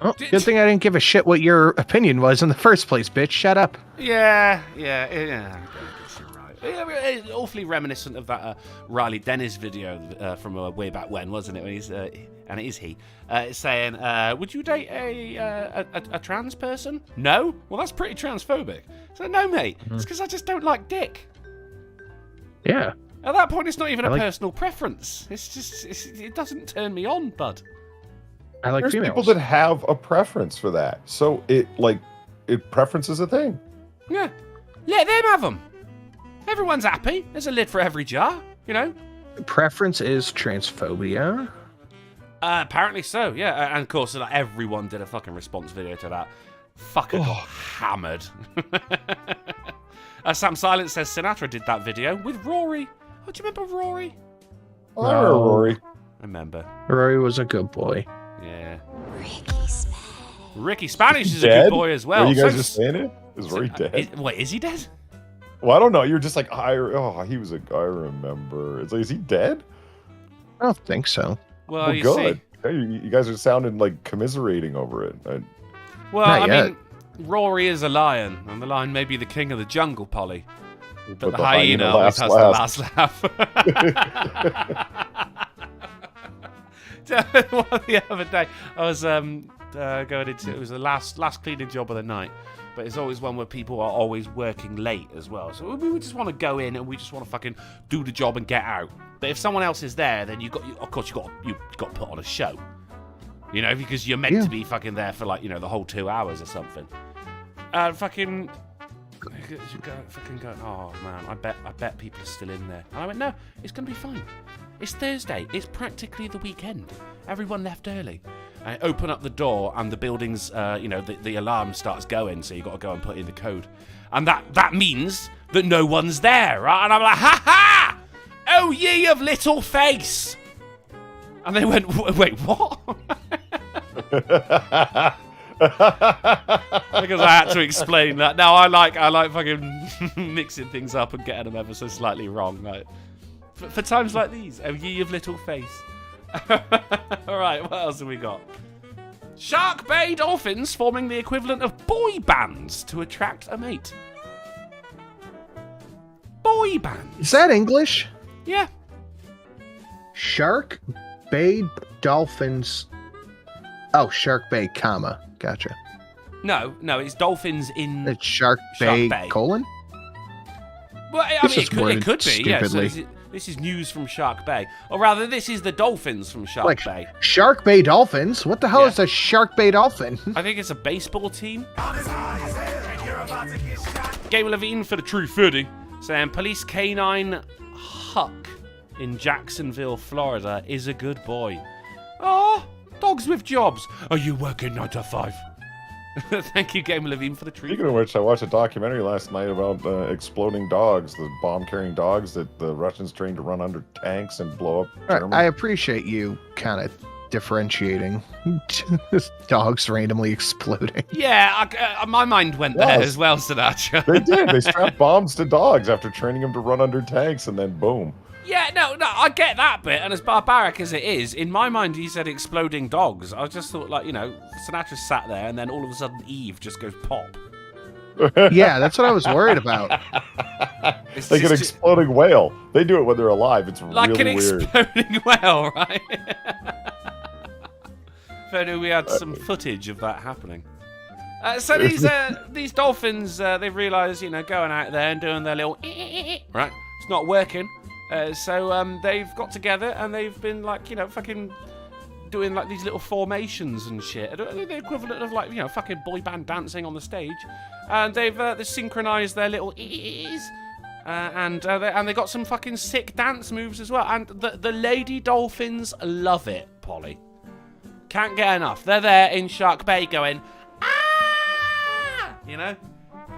Oh, good thing I didn't give a shit what your opinion was in the first place, bitch. Shut up. Yeah. I guess you're right. It's awfully reminiscent of that Riley Dennis video from way back when, wasn't it? When he's and it is he saying, "Would you date a trans person?" No. Well, that's pretty transphobic. So no, mate. It's because I just don't like dick. Yeah. At that point, it's not even a personal preference. It's just it doesn't turn me on, bud. I like There's females. people that have a preference for that. So preference is a thing. Yeah. Let them have them. Everyone's happy. There's a lid for every jar, you know? Preference is transphobia. Apparently so, yeah. And of course, like, everyone did a fucking response video to that. Fucker got hammered. Sam Silence says Sinatra did that video with Rory. Oh, do you remember Rory? Oh, I remember Rory. I remember. Rory was a good boy. Yeah. Ricky Spanish is Dead? a good boy as well. Were you guys just saying it? Is Rory dead? Wait, is he dead? Well, I don't know. You're just like, he was a guy, I remember. It's like, is he dead? I don't think so. Well, you good. see. Hey, you guys are sounding like commiserating over it. Well, Not I yet. mean, Rory is a lion, and the lion may be the king of the jungle, Polly. But the hyena hyena always has laughs the last laugh. The other day, I was going into, it was the last cleaning job of the night, but it's always one where people are always working late as well. So we just want to go in and we just want to fucking do the job and get out. But if someone else is there, then of course you got to put on a show, you know, because you're meant to be fucking there for like, you know, the whole 2 hours or something. Fucking going, oh man, I bet people are still in there. And I went, no, it's gonna be fine. It's Thursday. It's practically the weekend. Everyone left early. I open up the door and the building's, the alarm starts going, so you got to go and put in the code. And that means that no one's there, right? And I'm like, ha ha! Oh, ye of little face! And they went, wait, what? Because I had to explain that. Now I like fucking mixing things up and getting them ever so slightly wrong. Like, for times like these, oh ye of little face. All right, what else have we got? Shark Bay dolphins forming the equivalent of boy bands to attract a mate. Boy bands. Is that English? Yeah. Shark Bay Dolphins. Oh, Shark Bay, comma. Gotcha. No, it's dolphins in. It's Shark Bay, colon? Well, I This mean, is it worded could be. Yeah. So stupidly. this is news from Shark Bay, or rather, this is the dolphins from Shark Bay. Shark Bay Dolphins? What the hell is a Shark Bay Dolphin? I think it's a baseball team. Gamer Levine for the True Foodie saying Police Canine Huck in Jacksonville, Florida is a good boy. Oh, dogs with jobs. Are you working 9 to 5? Thank you, Gamer Levine, for the True Speaking of which, I watched a documentary last night about exploding dogs, the bomb-carrying dogs that the Russians trained to run under tanks and blow up Germany. I appreciate you kind of differentiating dogs randomly exploding. Yeah, my mind went there as well, Sinatra. They did. They strapped bombs to dogs after training them to run under tanks, and then boom. Yeah, no, I get that bit, and as barbaric as it is, in my mind he said exploding dogs. I just thought, like, you know, Sinatra sat there, and then all of a sudden Eve just goes pop. Yeah, that's what I was worried about. It's Like an exploding whale. They do it when they're alive. It's like really an weird. exploding whale, right? If only we had some footage of that happening. So these dolphins, they've realised, you know, going out there and doing their little right, it's not working. So they've got together and they've been like, you know, fucking doing like these little formations and shit. The equivalent of like, you know, fucking boy band dancing on the stage. And they've synchronized their little ears. And they got some fucking sick dance moves as well. And the lady dolphins love it, Polly. Can't get enough. They're there in Shark Bay going, ah! You know?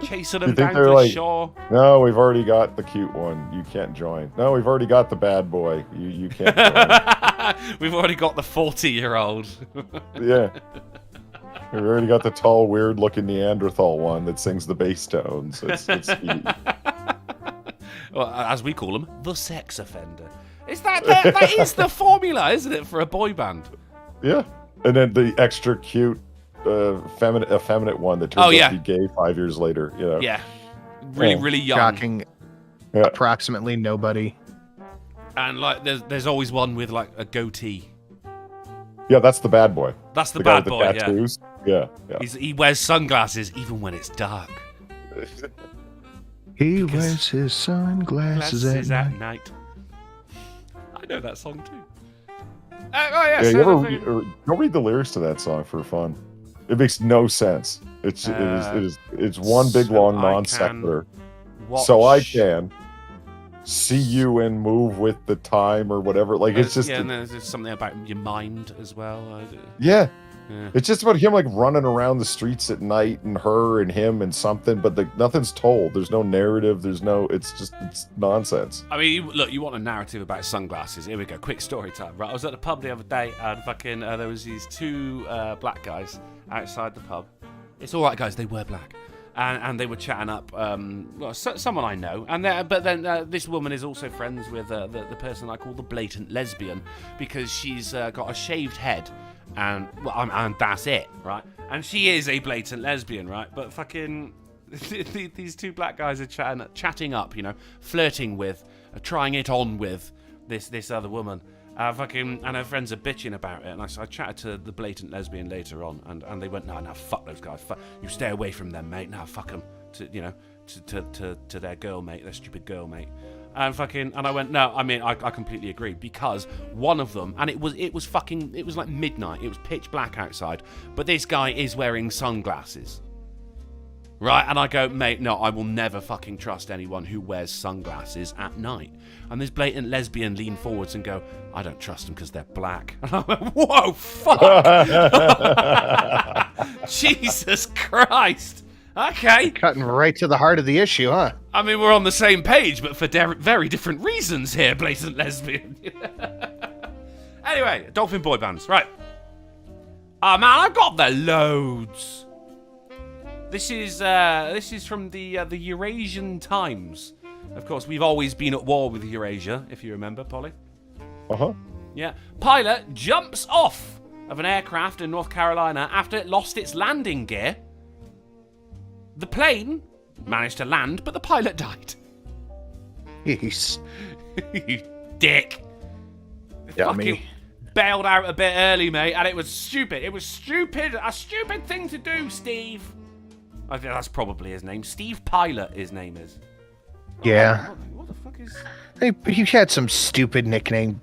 Chasing them down to the shore. No, we've already got the cute one. You can't join. No, we've already got the bad boy. You can't join. We've already got the 40-year-old. Yeah. We've already got the tall, weird-looking Neanderthal one that sings the bass tones. It's well, as we call them, the sex offender. Is that is the formula, isn't it, for a boy band? Yeah. And then the extra cute effeminate one that turns out to be gay 5 years later. You know? Yeah. Really young. Shocking. Yeah. Approximately nobody. And like there's always one with like a goatee. Yeah, that's the bad boy. That's the guy bad with boy, the tattoos. Yeah. He wears sunglasses even when it's dark. He wears his sunglasses at night. I know that song too. Go read the lyrics to that song for fun. It makes no sense. It's one big long non sequitur. So I can see you and move with the time or whatever. Like it's just and then there's something about your mind as well. Yeah. It's just about him like running around the streets at night and her and him and something, but nothing's told. There's no narrative. It's nonsense. I mean, look, you want a narrative about sunglasses. Here we go. Quick story time. Right, I was at the pub the other day and fucking there was these two black guys outside the pub. It's all right, guys. They were black. And they were chatting up someone I know. But then this woman is also friends with the person I call the blatant lesbian because she's got a shaved head. And that's it, right? And she is a blatant lesbian, right? But fucking these two black guys are chatting up, you know, flirting with, trying it on with this other woman. And her friends are bitching about it. And I chatted to the blatant lesbian later on, and they went, no, fuck those guys. You stay away from them, mate. No, fuck them. To their girl, mate, their stupid girl, mate. And I went, no, I mean, I completely agree, because one of them, and it was like midnight, it was pitch black outside, but this guy is wearing sunglasses. Right? And I go, mate, no, I will never fucking trust anyone who wears sunglasses at night. And this blatant lesbian leaned forwards and go, I don't trust them because they're black. And I went, whoa, fuck! Jesus Christ! Okay. Cutting right to the heart of the issue, huh? I mean, we're on the same page, but for very different reasons here, blatant lesbian. Anyway, dolphin boy bands, right. Man, I've got the loads. This is from the Eurasian Times. Of course, we've always been at war with Eurasia, if you remember, Polly. Uh-huh. Yeah. Pilot jumps off of an aircraft in North Carolina after it lost its landing gear. The plane managed to land, but the pilot died. Jeez. You dick. Yummy. Fucking bailed out a bit early, mate, and it was stupid. It was stupid. A stupid thing to do, Steve. I think that's probably his name. Steve Pilot, his name is. Yeah. What the fuck is... He had some stupid nickname,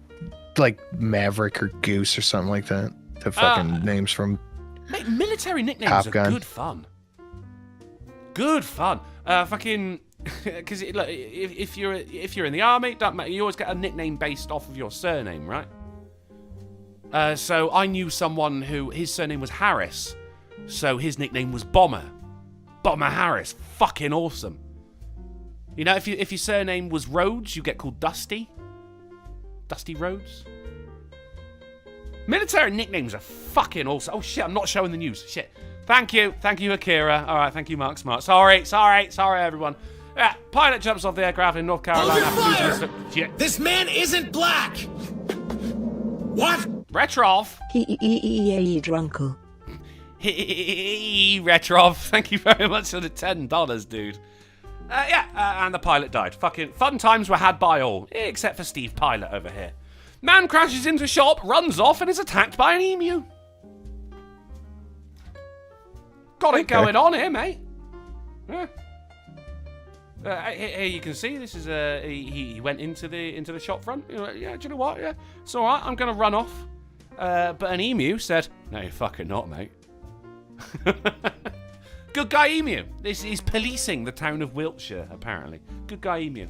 like Maverick or Goose or something like that. The fucking names from... Mate, military nicknames Top are Gun. good fun. Good fun. Fucking, because if you're in the army, don't matter. You always get a nickname based off of your surname, right? So I knew someone who his surname was Harris, so his nickname was Bomber. Bomber Harris, fucking awesome. You know, if your surname was Rhodes, you get called Dusty. Dusty Rhodes. Military nicknames are fucking awesome. Oh shit, I'm not showing the news. Shit. Thank you, Akira. All right, thank you, Mark Smart. Sorry, everyone. Yeah, pilot jumps off the aircraft in North Carolina. Hold your fire! This man isn't black. What? Retrov. Drunken. Retrov. Thank you very much for the $10, dude. And the pilot died. Fucking fun times were had by all, except for Steve Pilot over here. Man crashes into shop, runs off, and is attacked by an emu. Got it going on here, mate. Yeah. Here you can see this is he went into the shop front. Yeah, do you know what? Yeah, it's all right. I'm gonna run off. But an emu said, "No, you're fucking not, mate." Good guy emu. He's policing the town of Wiltshire, apparently. Good guy emu.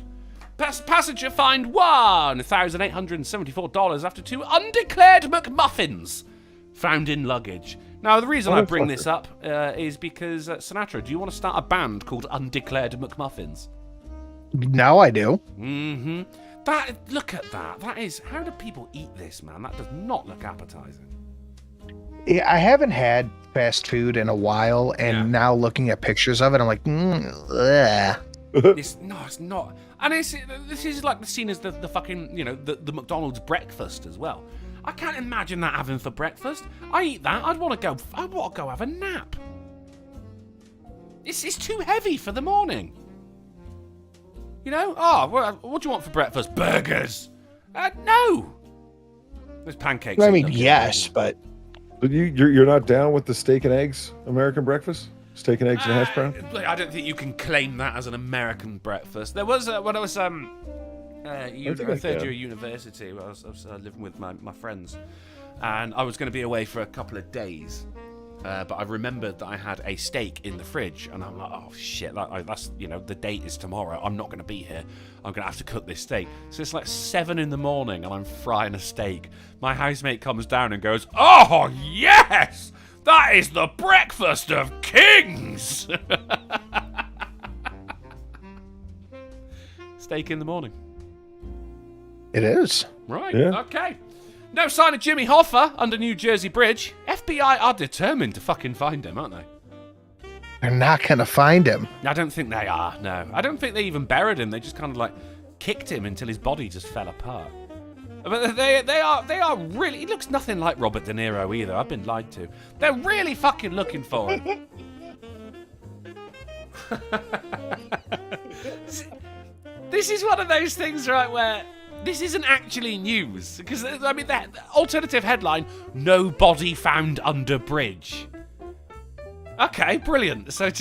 Passenger fined $1,874 after 2 undeclared McMuffins found in luggage. Now, the reason I bring this up is because, Sinatra, do you want to start a band called Undeclared McMuffins? Now I do. Mm-hmm. Look at that. That is, how do people eat this, man? That does not look appetizing. Yeah, I haven't had fast food in a while, and now looking at pictures of it, I'm like, It's not. And this is like seen as the fucking, the McDonald's breakfast as well. I can't imagine that having for breakfast. I eat that. I'd want to go have a nap. It's too heavy for the morning. What do you want for breakfast? Burgers. No. There's pancakes. I mean, yes, but You're not down with the steak and eggs American breakfast? Steak and eggs and hash brown? I don't think you can claim that as an American breakfast. There was when I was third year university, I was living with my friends, and I was going to be away for a couple of days. But I remembered that I had a steak in the fridge, and I'm like, oh shit, that's the date is tomorrow. I'm not going to be here. I'm going to have to cook this steak. So it's like 7 a.m, and I'm frying a steak. My housemate comes down and goes, "Oh yes, that is the breakfast of kings." Steak in the morning. it is. Right. Yeah. Okay. No sign of Jimmy Hoffa under New Jersey Bridge. FBI are determined to fucking find him, aren't they? They're not going to find him. I don't think they are, no. I don't think they even buried him. They just kind of like kicked him until his body just fell apart. But they are really... He looks nothing like Robert De Niro either. I've been lied to. They're really fucking looking for him. This is one of those things, right, where... This isn't actually news, because, I mean, that alternative headline, "No body found under bridge." Okay, brilliant. So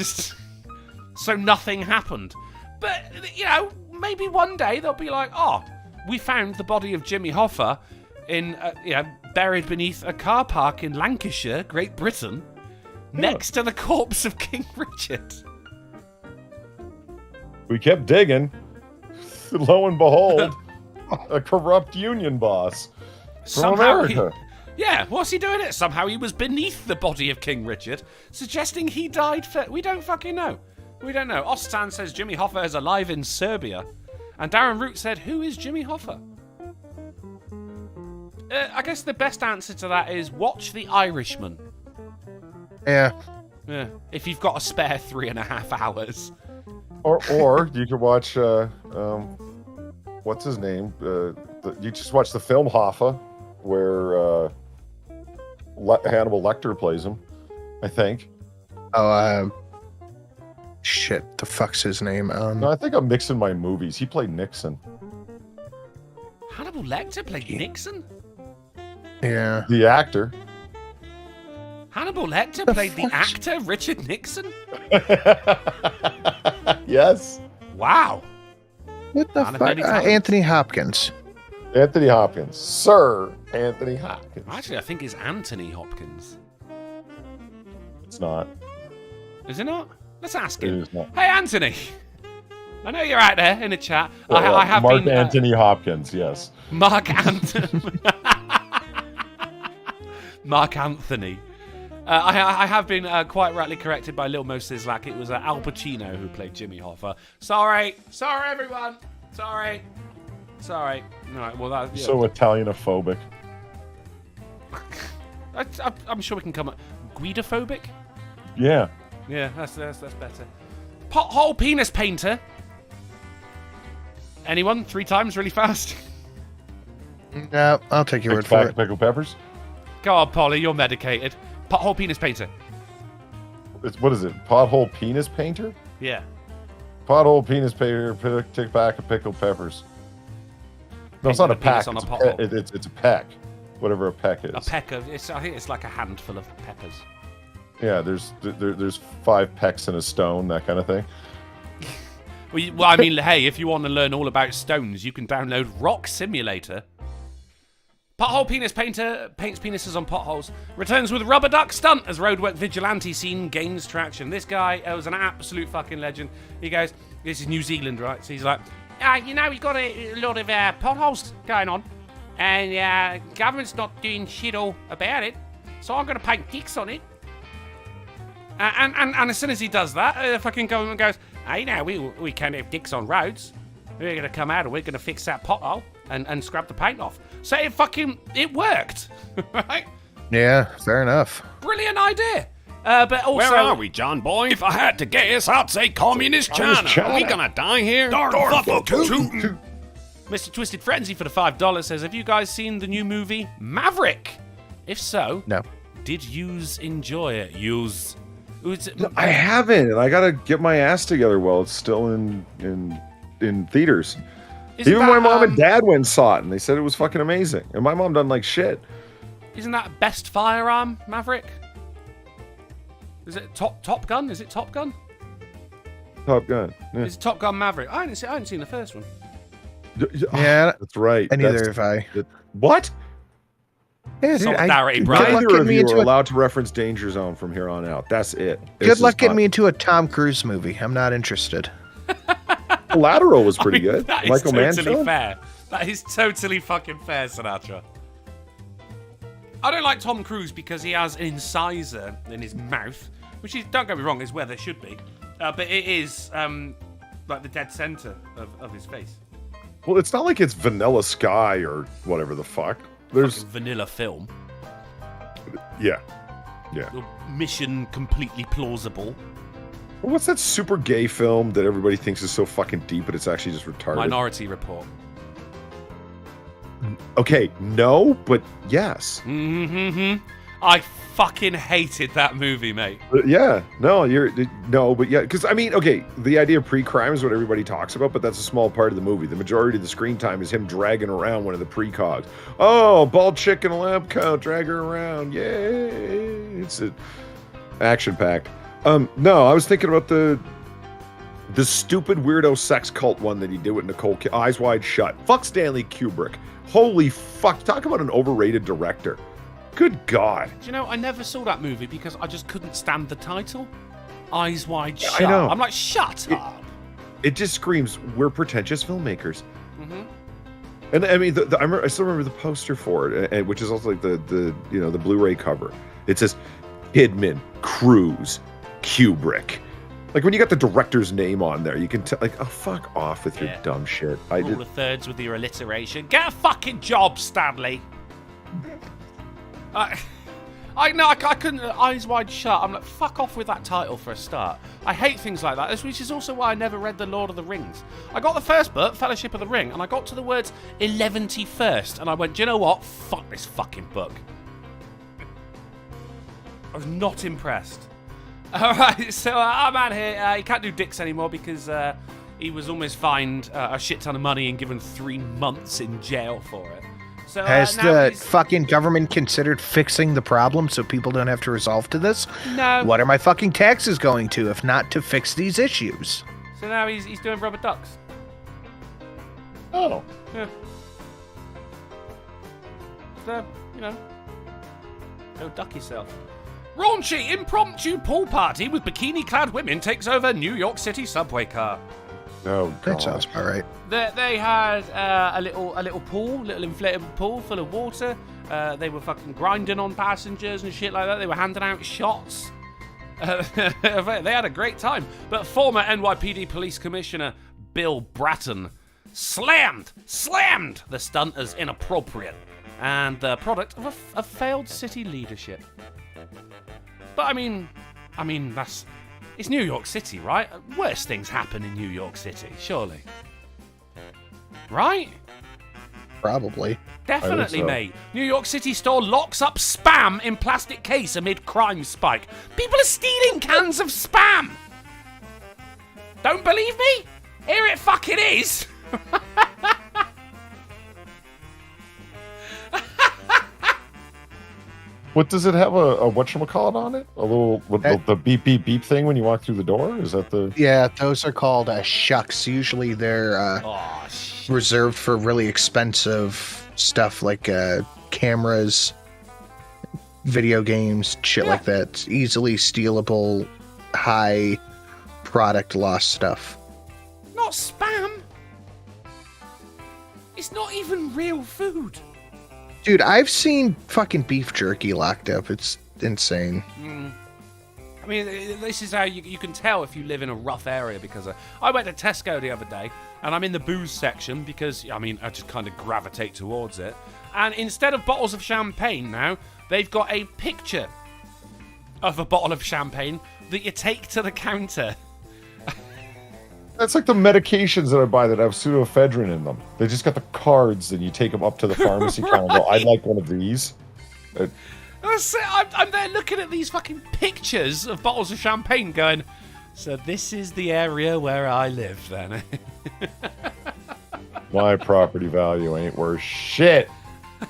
nothing happened. But, maybe one day they'll be like, "Oh, we found the body of Jimmy Hoffa buried beneath a car park in Lancashire, Great Britain, next to the corpse of King Richard." We kept digging. Lo and behold, a corrupt union boss from America. What's he doing it? Somehow he was beneath the body of King Richard, suggesting he died we don't fucking know. We don't know. Ostan says Jimmy Hoffa is alive in Serbia. And Darren Root said, "Who is Jimmy Hoffa?" I guess the best answer to that is watch The Irishman. Yeah. Yeah. If you've got a spare 3.5 hours. Or you could watch what's his name? You just watch the film Hoffa, where Hannibal Lecter plays him, I think. Oh, shit. The fuck's his name? No, I think I'm mixing my movies. He played Nixon. Hannibal Lecter played Nixon? Yeah. The actor. Hannibal Lecter played the actor Richard Nixon? Yes. Wow. What the fuck? Anthony Hopkins. Anthony Hopkins. Sir Anthony Hopkins. Actually, I think it's Anthony Hopkins. It's not. Is it not? Let's ask him. It is not. Hey, Anthony. I know you're out there in the chat. I have Mark been... Anthony Hopkins, yes. Mark Anthony. Mark Anthony. I have been quite rightly corrected by Lil Mo Sislak. It was Al Pacino who played Jimmy Hoffa. Sorry, everyone. Sorry. All right, well, that. Yeah. So Italianophobic. I'm sure we can come up. Guidophobic? Yeah. Yeah, that's better. Pothole penis painter. Anyone? 3 times, really fast. No, I'll take your word for it. Pickled peppers. Go on, Polly. You're medicated. Pothole penis painter. What is it? Pothole penis painter? Yeah. Pothole penis painter. Take back a pickled peppers. No, it's not a pack. It's a peck. Whatever a peck is. A peck of. I think it's like a handful of peppers. Yeah, there's 5 pecks in a stone, that kind of thing. Well, I mean, hey, if you want to learn all about stones, you can download Rock Simulator. Pothole penis painter paints penises on potholes. Returns with rubber duck stunt as roadwork vigilante scene gains traction. This guy was an absolute fucking legend. He goes, this is New Zealand, right? So he's like, we've got a lot of potholes going on, and government's not doing shit all about it, so I'm going to paint dicks on it. And as soon as he does that, the fucking government goes, we can't have dicks on roads. We're going to come out and we're going to fix that pothole and scrap the paint off. So it worked, right? Yeah, fair enough. Brilliant idea. But also, where are we, John boy? If I had to guess, I'd say communist China. Are we gonna die here? Mr. Twisted Frenzy for the $5 says, have you guys seen the new movie Maverick? If so, No. did yous enjoy it? Yous? I haven't, and I gotta get my ass together while it's still in theaters. Isn't Even that, my mom and dad went and saw it, and they said it was fucking amazing. And my mom doesn't like shit. Isn't that Best Firearm Maverick? Is it Top Gun? Is it Top Gun? Top Gun. Yeah, Is it Top Gun Maverick? I haven't seen the first one. Yeah, that's right. and neither have I. What? Yeah, dude, Solidarity, bro. Good luck Neither getting of me you into are a allowed to reference Danger Zone from here on out. That's it. good luck getting me into a Tom Cruise movie. I'm not interested. Collateral was pretty good. That is Michael Mann totally film? fair. That is totally fucking fair, Sinatra. I don't like Tom Cruise because he has an incisor in his mouth, which is, don't get me wrong, is where there should be. But it is like the dead center of his face. Well, it's not like it's Vanilla Sky or whatever the fuck. There's Fucking vanilla film. yeah. Mission completely plausible. Well, what's that super gay film that everybody thinks is so fucking deep, but it's actually just retarded? Minority Report. Okay, no, but yes. Mm-hmm. I fucking hated that movie, mate. Yeah, but yeah, because I mean, okay, the idea of pre-crime is what everybody talks about, but that's a small part of the movie. The majority of the screen time is him dragging around one of the precogs. Oh, bald chick in a lab coat, drag her around, yay! It's action-packed. No, I was thinking about the stupid weirdo sex cult one that he did with Nicole Eyes Wide Shut. Fuck Stanley Kubrick. Holy fuck! Talk about an overrated director. Good God. Do you know, I never saw that movie because I just couldn't stand the title. Eyes Wide Shut. I know. I'm like, shut up. It just screams, we're pretentious filmmakers. Mm-hmm. And I mean, I still remember the poster for it, and which is also like the Blu-ray cover. It says Kidman, Cruise, Kubrick. Like when you got the director's name on there, you can tell. Like, oh, fuck off with your dumb shit. Rule of thirds with your alliteration. Get a fucking job, Stanley. I couldn't. Eyes Wide Shut. I'm like, fuck off with that title for a start. I hate things like that, which is also why I never read The Lord of the Rings. I got the first book, Fellowship of the Ring, and I got to the words 11th, and I went, do you know what? Fuck this fucking book. I was not impressed. Alright, so our man here, he can't do dicks anymore because he was almost fined a shit ton of money and given 3 months in jail for it. So, Has now the fucking government considered fixing the problem so people don't have to resolve to this? No. What are my fucking taxes going to if not to fix these issues? So now he's doing rubber ducks. Oh. Yeah. So, go duck yourself. Raunchy impromptu pool party with bikini-clad women takes over New York City subway car. Oh, God. That sounds about right. They had a little pool, little inflatable pool full of water. They were fucking grinding on passengers and shit like that. They were handing out shots. They had a great time. But former NYPD Police Commissioner Bill Bratton slammed the stunt as inappropriate and the product of a failed city leadership. But I mean, it's New York City, right? Worse things happen in New York City, surely. Right? Probably. Definitely, so. mate. New York City store locks up Spam in plastic case amid crime spike. People are stealing cans of Spam. Don't believe me? Here it fucking is. What does it have? A whatchamacallit on it? A little with the beep beep beep thing when you walk through the door? Is that the? Yeah, those are called shucks. Usually they're Oh, shit. reserved for really expensive stuff like cameras, video games, shit like that. It's easily stealable, high product loss stuff. Not spam. It's not even real food. Dude, I've seen fucking beef jerky locked up. It's insane. I mean, this is how you can tell if you live in a rough area, because I went to Tesco the other day, and I'm in the booze section because, I mean, I just kind of gravitate towards it. And instead of bottles of champagne now, they've got a picture of a bottle of champagne that you take to the counter. That's like the medications that I buy that have pseudoephedrine in them. They just got the cards, and you take them up to the pharmacy counter and go, I'd like one of these. I'm there looking at these fucking pictures of bottles of champagne going, so this is the area where I live then. My property value ain't worth shit.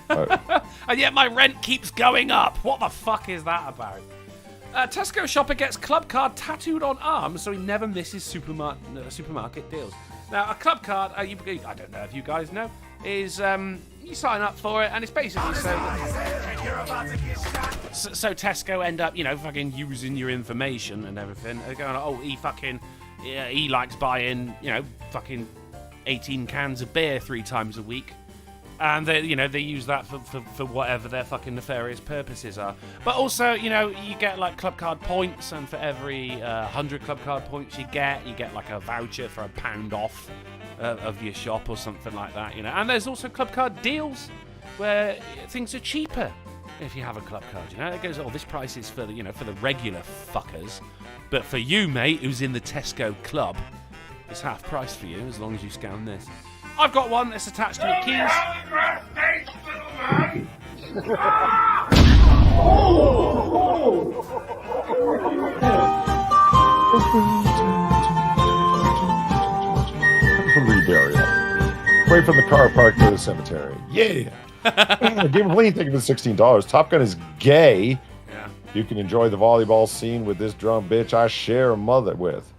And yet my rent keeps going up. What the fuck is that about? Tesco shopper gets club card tattooed on arm so he never misses supermarket deals. Now, a club card, I don't know if you guys know, is you sign up for it, and it's basically so Tesco end up, fucking using your information and everything. They're going, oh, he likes buying, fucking 18 cans of beer 3 times a week. And they use that for whatever their fucking nefarious purposes are. But also, you get like club card points, and for every 100 club card points you get like a voucher for £1 off of your shop or something like that. And there's also club card deals where things are cheaper if you have a club card. It goes, oh, this price is for the for the regular fuckers, but for you, mate, who's in the Tesco club, it's half price for you as long as you scan this. I've got one that's attached to your keys. From reburial. Away from the car park to the cemetery. Yeah. Game of Lean, thank you for the $16. Top Gun is gay. Yeah. You can enjoy the volleyball scene with this drunk bitch I share a mother with.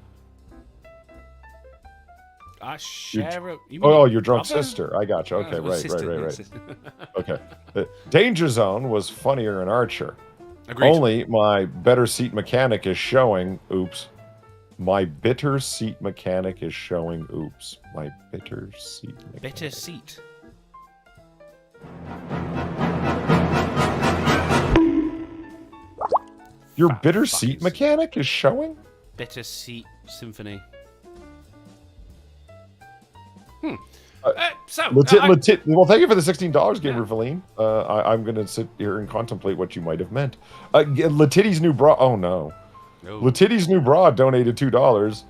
I share your drunk sister. I got you. Okay, right. Sister. Okay. The Danger Zone was funnier in Archer. Agreed. Only my better seat mechanic is showing. Oops. My bitter seat mechanic is showing. Oops. My bitter seat mechanic. Bitter seat. Your bitter seat mechanic is showing? Bitter seat symphony. Well, thank you for the $16, Gamer Valine. I'm going to sit here and contemplate what you might have meant. Letitty's new bra. Oh, no. Letitty's new bra donated $2.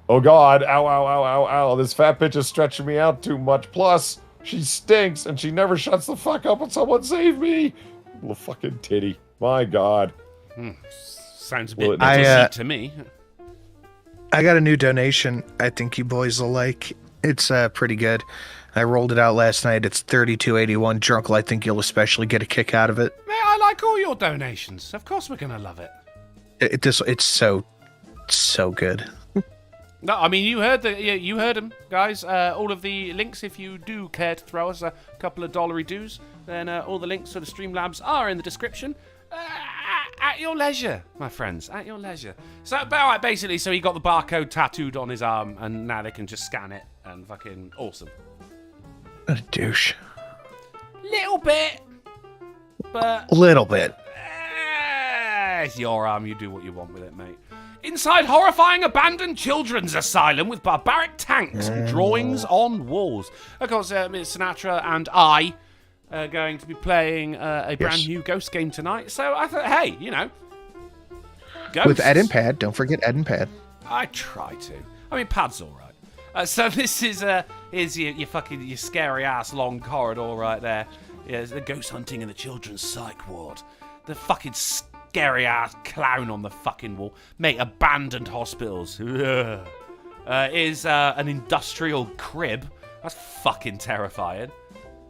Oh, God. Ow, ow, ow, ow, ow. This fat bitch is stretching me out too much. Plus, she stinks, and she never shuts the fuck up when someone save me. Little fucking titty. My God. Sounds a bit bitter seat to me. I got a new donation I think you boys will like. It's pretty good. I rolled it out last night. It's $32.81. Drunkle, I think you'll especially get a kick out of it. Mate, I like all your donations. Of course we're going to love it. It's so good. No, I mean, you heard them, guys. All of the links, if you do care to throw us a couple of dollary dues, then all the links to the Streamlabs are in the description. At your leisure, my friends, at your leisure. So, basically, he got the barcode tattooed on his arm, and now they can just scan it, and fucking awesome. What a douche. Little bit, but... Little bit. It's your arm, you do what you want with it, mate. Inside horrifying abandoned children's asylum with barbaric tanks and drawings on walls. Of course, Sinatra and I are going to be playing a brand new Ghost game tonight. So I thought, hey, Ghosts. With Ed and Pad. Don't forget Ed and Pad. I try to. I mean, Pad's all right. So this is here's your scary ass long corridor right there. Yeah, there's the ghost hunting in the children's psych ward. The fucking scary ass clown on the fucking wall. Mate, abandoned hospitals. Is an industrial crib. That's fucking terrifying.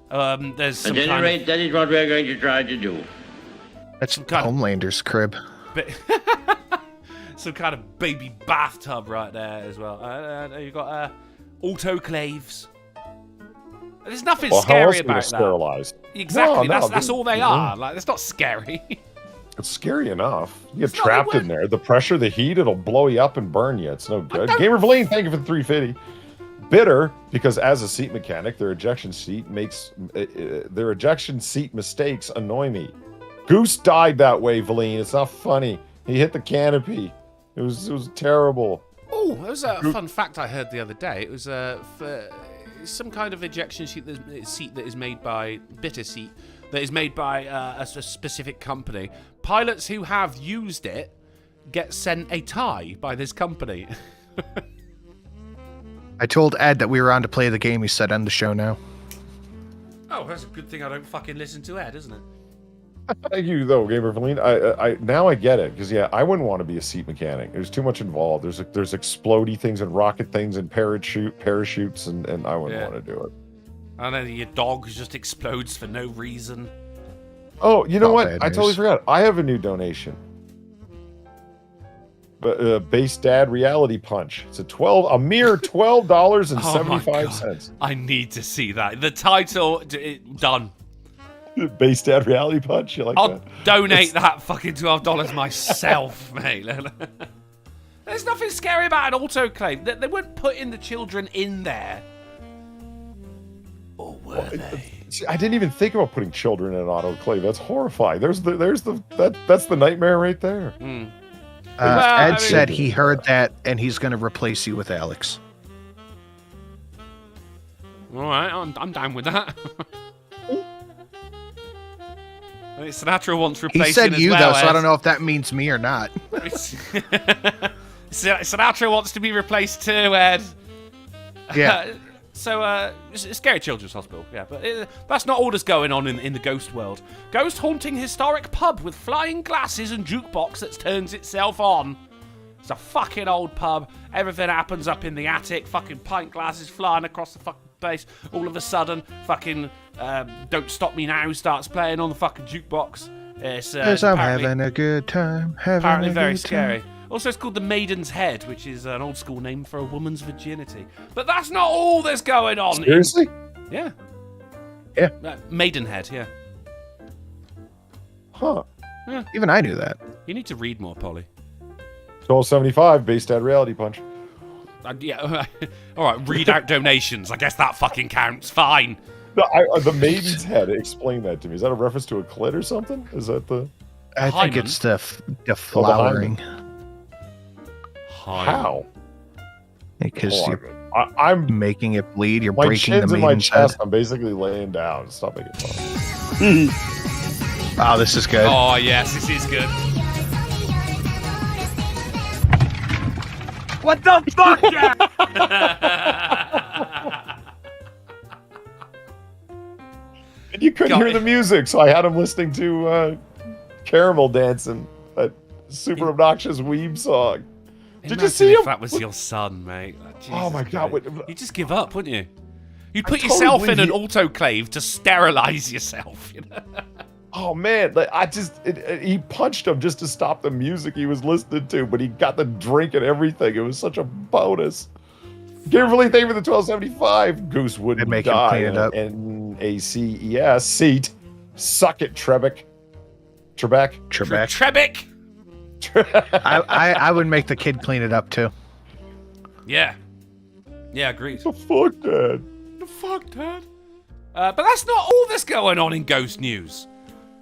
There's some At any rate, that is what we're going to try to do. That's Homelander's crib. Some kind of baby bathtub right there as well. You've got autoclaves. There's nothing Well, how scary else are they about that. sterilized? Exactly. No, That's all they are. Like, it's not scary. It's scary enough. You get It's not, trapped they in there. The pressure, the heat, it'll blow you up and burn you. It's no good. Gamer Valine, thank you for the 350. Bitter, because as a seat mechanic, their ejection seat mistakes annoy me. Goose died that way, Valine. It's not funny. He hit the canopy. It was terrible. Oh, there was a fun fact I heard the other day. It was for some kind of ejection seat that is made by bitter seat that is made by a specific company. Pilots who have used it get sent a tie by this company. I told Ed that we were on to play the game. He said, end the show now. Oh, that's a good thing I don't fucking listen to Ed, isn't it? Thank you, though, Gamer Valine. I now I get it, because yeah, I wouldn't want to be a seat mechanic. There's too much involved. There's explodey things and rocket things and parachutes, and I wouldn't want to do it. And then your dog just explodes for no reason. Oh, you know what? Bad I totally news. forgot. I have a new donation. Base Dad Reality Punch. It's a mere $12.75. I need to see that. The title, done. Base Dad Reality Punch. You like I'll that? donate that fucking $12 myself, mate. There's nothing scary about an autoclave. They weren't putting the children in there. Or were they? See, I didn't even think about putting children in an autoclave. That's horrifying. That's the nightmare right there. Mm. Ed said he heard that, and he's going to replace you with Alex. All right, I'm down with that. I think Sinatra wants replacing. He said as you, well, though, so Ed. I don't know if that means me or not. Sinatra wants to be replaced too, Ed. Yeah. Scary Children's Hospital, yeah. But that's not all that's going on in the ghost world. Ghost haunting historic pub with flying glasses and jukebox that turns itself on. It's a fucking old pub. Everything happens up in the attic. Fucking pint glasses flying across the fucking place. All of a sudden, fucking Don't Stop Me Now starts playing on the fucking jukebox. It's I'm having a good time. Apparently very scary. Also, it's called the Maiden's Head, which is an old school name for a woman's virginity. But that's not all that's going on. Seriously? Yeah. Yeah. Maidenhead, yeah. Huh. Yeah. Even I knew that. You need to read more, Polly. $12.75. Base Dad Reality Punch. Yeah. All right, read out donations. I guess that fucking counts. Fine. No, the Maiden's Head. Explain that to me. Is that a reference to a clit or something? Is that the... I think Hymen? it's the flowering. How? Because Hold you're on. I'm making it bleed. You're my breaking the chin's in my maiden's head. chest. I'm basically laying down. Stop making fun. Oh, this is good. Oh, yes, this is good. What the fuck? And you couldn't hear the music, so I had him listening to Caramel Dancing, that super obnoxious weeb song. Did you see if him? that was your son, mate? Like, Oh my Jesus God, Christ. wait. You'd just give up, wouldn't you? You'd put totally yourself in believe an autoclave to sterilize yourself. You know? Oh man, like he punched him just to stop the music he was listening to, but he got the drink and everything. It was such a bonus. Gamerly, thank you for the $12.75. Goose wouldn't make him die clean it in up. an NACES seat. Suck it, Trebek. Trebek. Trebek. Trebek. I would make the kid clean it up too. Yeah. Yeah, agreed. The fuck, Dad? The fuck, Dad? But that's not all that's going on in ghost news.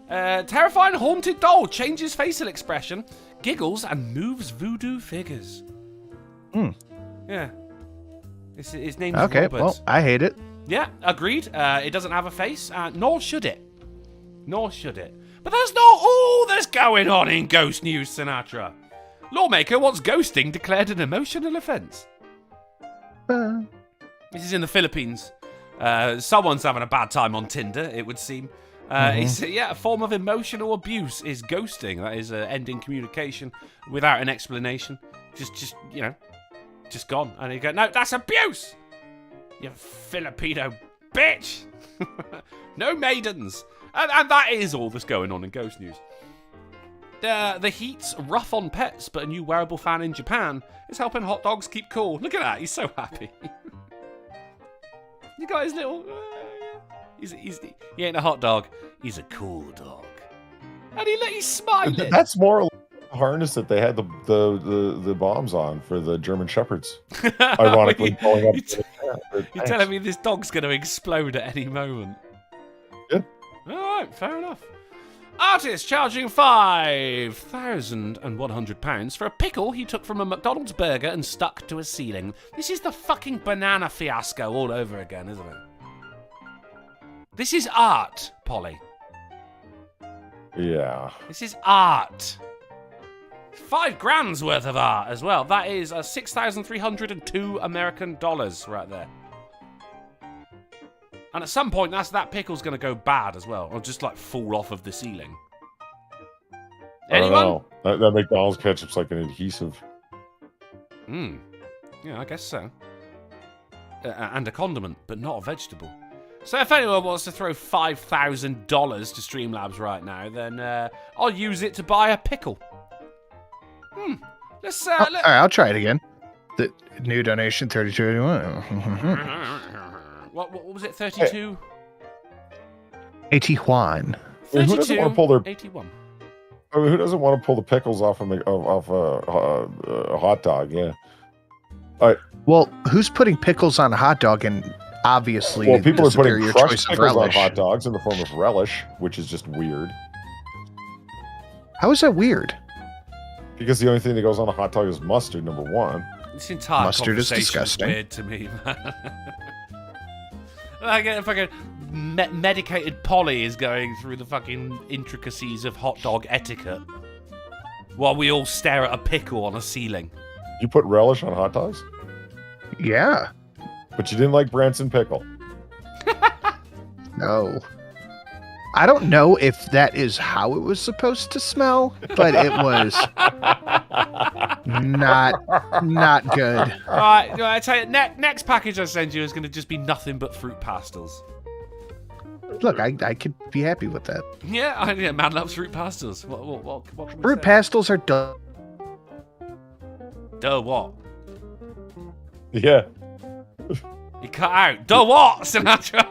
Terrifying haunted doll changes facial expression, giggles, and moves voodoo figures. Yeah. His name's Okay, Robert. well, I hate it. Yeah, agreed. It doesn't have a face, nor should it. Nor should it. But that's not all that's going on in ghost news, Sinatra. Lawmaker wants ghosting declared an emotional offence. This is in the Philippines. Someone's having a bad time on Tinder, it would seem. It's, a form of emotional abuse is ghosting. That is ending communication without an explanation. Just gone. And you go, no, that's abuse! You Filipino bitch! No maidens! And that is all that's going on in ghost news. The heat's rough on pets, but a new wearable fan in Japan is helping hot dogs keep cool. Look at that, he's so happy. You got his little... He ain't a hot dog. He's a cool dog. And he's smiling. That's more the harness that they had the bombs on for the German Shepherds. Ironically, going up. You're telling me this dog's going to explode at any moment? Yeah. All right, fair enough. Artist charging £5,100 for a pickle he took from a McDonald's burger and stuck to a ceiling. This is the fucking banana fiasco all over again, isn't it? This is art, Polly. Yeah. This is art. $5,000's worth of art as well. That is $6,302 American dollars right there. And at some point, that pickle's going to go bad as well, or just like fall off of the ceiling. Anyone? That McDonald's ketchup's like an adhesive. Yeah, I guess so. And a condiment, but not a vegetable. So if anyone wants to throw $5,000 to Streamlabs right now, then I'll use it to buy a pickle. Let's. All right, I'll try it again. The new donation, 3281. What was it? 32. 81. 32. Who doesn't want to pull their 81. I mean, who doesn't want to pull the pickles off of a hot dog? Yeah. All right. Well, who's putting pickles on a hot dog? And obviously, people are putting superior crushed choice of pickles on relish. hot dogs in the form of relish, which is just weird. How is that weird? Because the only thing that goes on a hot dog is mustard. Number one. This entire Mustard is conversation disgusting. weird to me, man. Like a fucking medicated Polly is going through the fucking intricacies of hot dog etiquette while we all stare at a pickle on a ceiling. You put relish on hot dogs? Yeah. But you didn't like Branson pickle. No. I don't know if that is how it was supposed to smell, but it was not good. All right, I tell you, next package I send you is going to just be nothing but fruit pastels. Look, I could be happy with that. Yeah, man loves fruit pastels. What can we Fruit say? pastels are duh. Duh what? Yeah. You cut out. Duh what, Sinatra?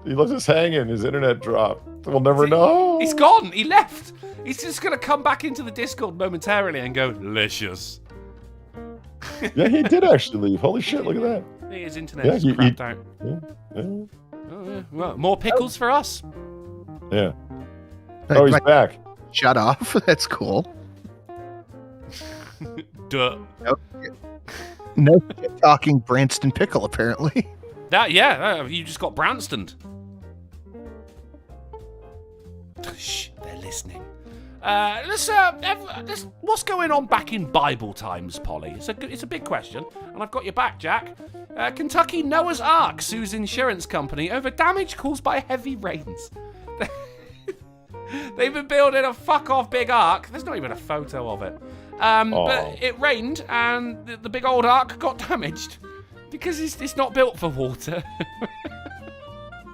He left us hanging. His internet dropped. We'll never know. He's gone. He left. He's just going to come back into the Discord momentarily and go, delicious. Yeah, he did actually leave. Holy shit, look at that. His internet is crapped out. Yeah. Oh, yeah. Well, more pickles for us. Yeah. Oh, he's back. Shut off. That's cool. Duh. No talking Branston pickle, apparently. You just got Branstoned. Shh, they're listening. What's going on back in Bible times, Polly? It's a big question, and I've got your back, Jack. Kentucky Noah's Ark sues insurance company over damage caused by heavy rains. They've been building a fuck-off big ark. There's not even a photo of it. But it rained, and the big old ark got damaged. Because it's not built for water.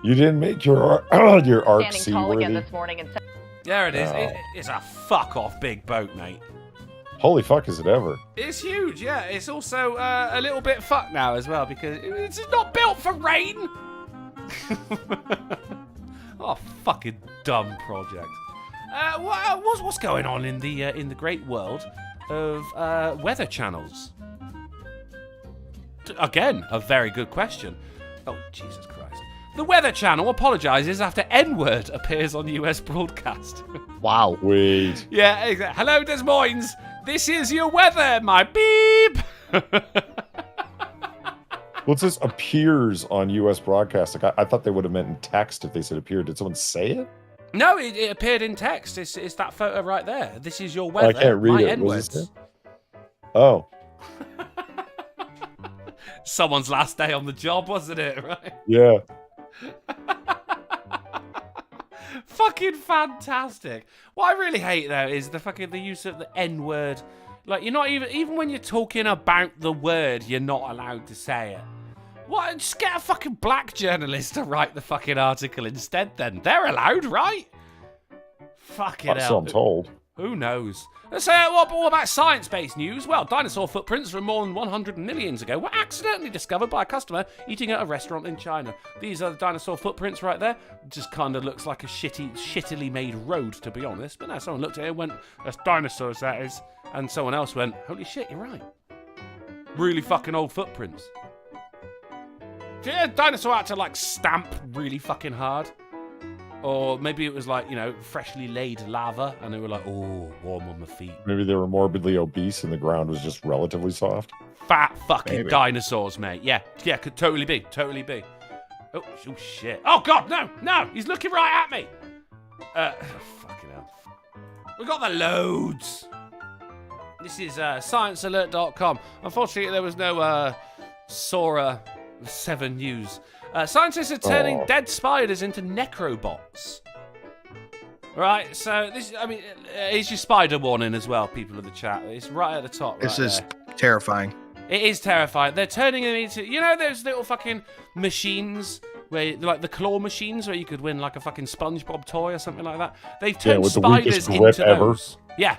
You didn't make your ark seaworthy. There it is. Oh. It's a fuck-off big boat, mate. Holy fuck, is it ever? It's huge, yeah. It's also a little bit fucked now as well, because it's not built for rain. Oh, fucking dumb project. What's going on in the great world of weather channels? Again, a very good question. Oh, Jesus Christ. The Weather Channel apologizes after N-word appears on US broadcast. Wow. Wait. Yeah, exactly. Hello, Des Moines. This is your weather, my beep. Well, it says appears on US broadcast. Like I thought they would have meant in text if they said appeared. Did someone say it? No, it appeared in text. It's that photo right there. This is your weather, I can't read my it. N-words. Oh. Someone's last day on the job, wasn't it? Right? Yeah. Fucking fantastic. What I really hate though is the use of the N-word. Like, you're not even when you're talking about the word, you're not allowed to say it. What? Just get a fucking black journalist to write the fucking article instead then. They're allowed, right? Fucking hell. So I'm told. Who knows? Let's say, what about science-based news? Well, dinosaur footprints from more than 100 millions ago were accidentally discovered by a customer eating at a restaurant in China. These are the dinosaur footprints right there. Just kind of looks like a shittily made road, to be honest. But no, someone looked at it and went, that's dinosaurs, that is. And someone else went, holy shit, you're right. Really fucking old footprints. Yeah, dinosaur had to, like, stamp really fucking hard. Or maybe it was like, freshly laid lava, and they were like, oh, warm on my feet. Maybe they were morbidly obese and the ground was just relatively soft. Fat fucking dinosaurs, mate. Yeah, could totally be. Oh, shit. Oh, God, no, he's looking right at me. Fucking hell. We got the loads. This is sciencealert.com. Unfortunately, there was no Sora 7 news. Scientists are turning dead spiders into necrobots. Right, so this, it's your spider warning as well, people in the chat. It's right at the top. This is terrifying. It is terrifying. They're turning them into, those little fucking machines where, like the claw machines where you could win like a fucking SpongeBob toy or something like that. They've turned spiders into those. Yeah.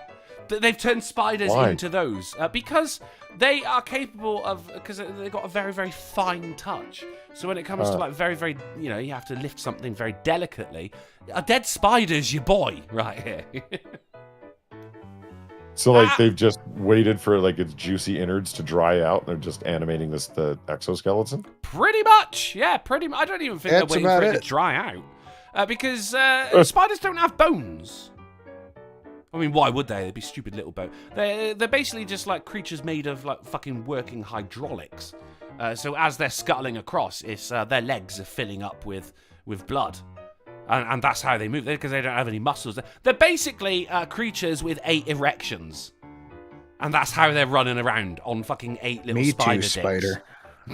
They've turned spiders into those because they are capable of, because they've got a very, very fine touch. So when it comes to like very, very, you have to lift something very delicately. A dead spider's your boy right here. So like they've just waited for like its juicy innards to dry out, and they're just animating the exoskeleton. Pretty much, yeah. Pretty much. I don't even think they're waiting for it to dry out because spiders don't have bones. I mean, why would they? They'd be stupid little bones. They're basically just like creatures made of like fucking working hydraulics. So as they're scuttling across, it's their legs are filling up with blood. And that's how they move, because they don't have any muscles. They're basically creatures with 8 erections. And that's how they're running around on fucking 8 little spider dicks. Spider.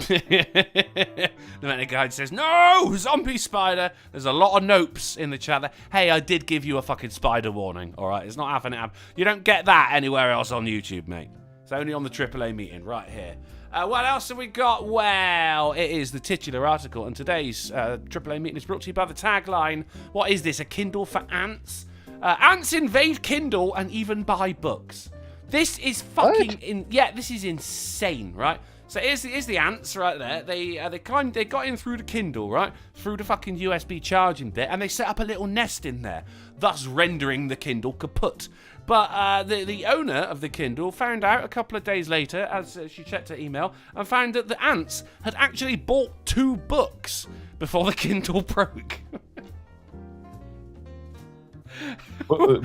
The meta guide says, no, zombie spider. There's a lot of nopes in the chat there. Hey, I did give you a fucking spider warning, all right? It's not happening. You don't get that anywhere else on YouTube, mate. It's only on the AAA meeting right here. What else have we got? Well, it is the titular article, and today's AAA meeting is brought to you by the tagline, what is this, a Kindle for ants? Ants invade Kindle and even buy books. This is fucking... this is insane, right? So here's the ants right there. They got in through the Kindle, right? Through the fucking USB charging bit, and they set up a little nest in there, thus rendering the Kindle kaput. But the owner of the Kindle found out a couple of days later, as she checked her email, and found that the ants had actually bought 2 books before the Kindle broke.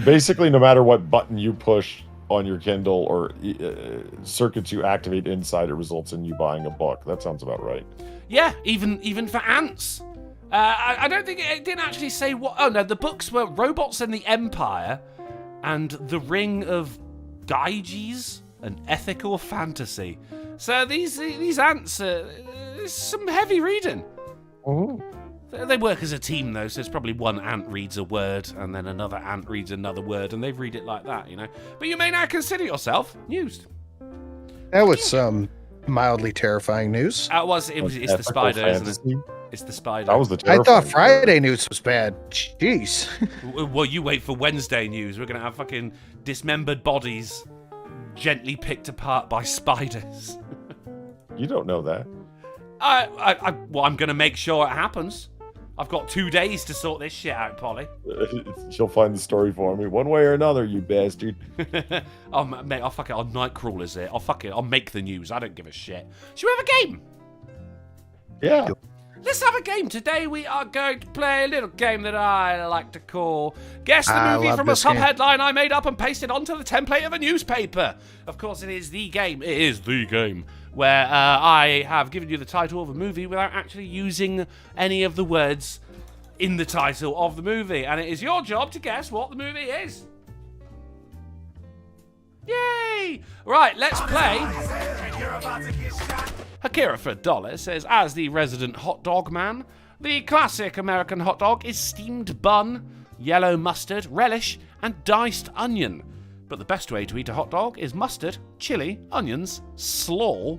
Basically, no matter what button you push on your Kindle or circuits you activate inside, it results in you buying a book. That sounds about right. Yeah, even for ants. I don't think it didn't actually say what. Oh no, the books were Robots and the Empire and The Ring of Gyges, an ethical fantasy. So these ants, it's some heavy reading. Oh. They work as a team, though, so it's probably one ant reads a word, and then another ant reads another word, and they read it like that, But you may now consider yourself used. That was some mildly terrifying news. It's the spider, isn't it? It's the spider. That was the I thought Friday news was bad. Jeez. Well, you wait for Wednesday news. We're going to have fucking dismembered bodies gently picked apart by spiders. You don't know that. Well, I'm going to make sure it happens. I've got 2 days to sort this shit out, Polly. She'll find the story for me one way or another, you bastard. Oh, mate, I'll fuck it. I'll Nightcrawlers it. I'll make the news. I don't give a shit. Should we have a game? Yeah. Let's have a game. Today we are going to play a little game that I like to call Guess the Movie from a sub-headline I made up and pasted onto the template of a newspaper. Of course, it is the game. It is the game where I have given you the title of a movie without actually using any of the words in the title of the movie. And it is your job to guess what the movie is. Yay! Right, let's play. Akira for $1 says, as the resident hot dog man, the classic American hot dog is steamed bun, yellow mustard, relish, and diced onion. But the best way to eat a hot dog is mustard, chili, onions, slaw.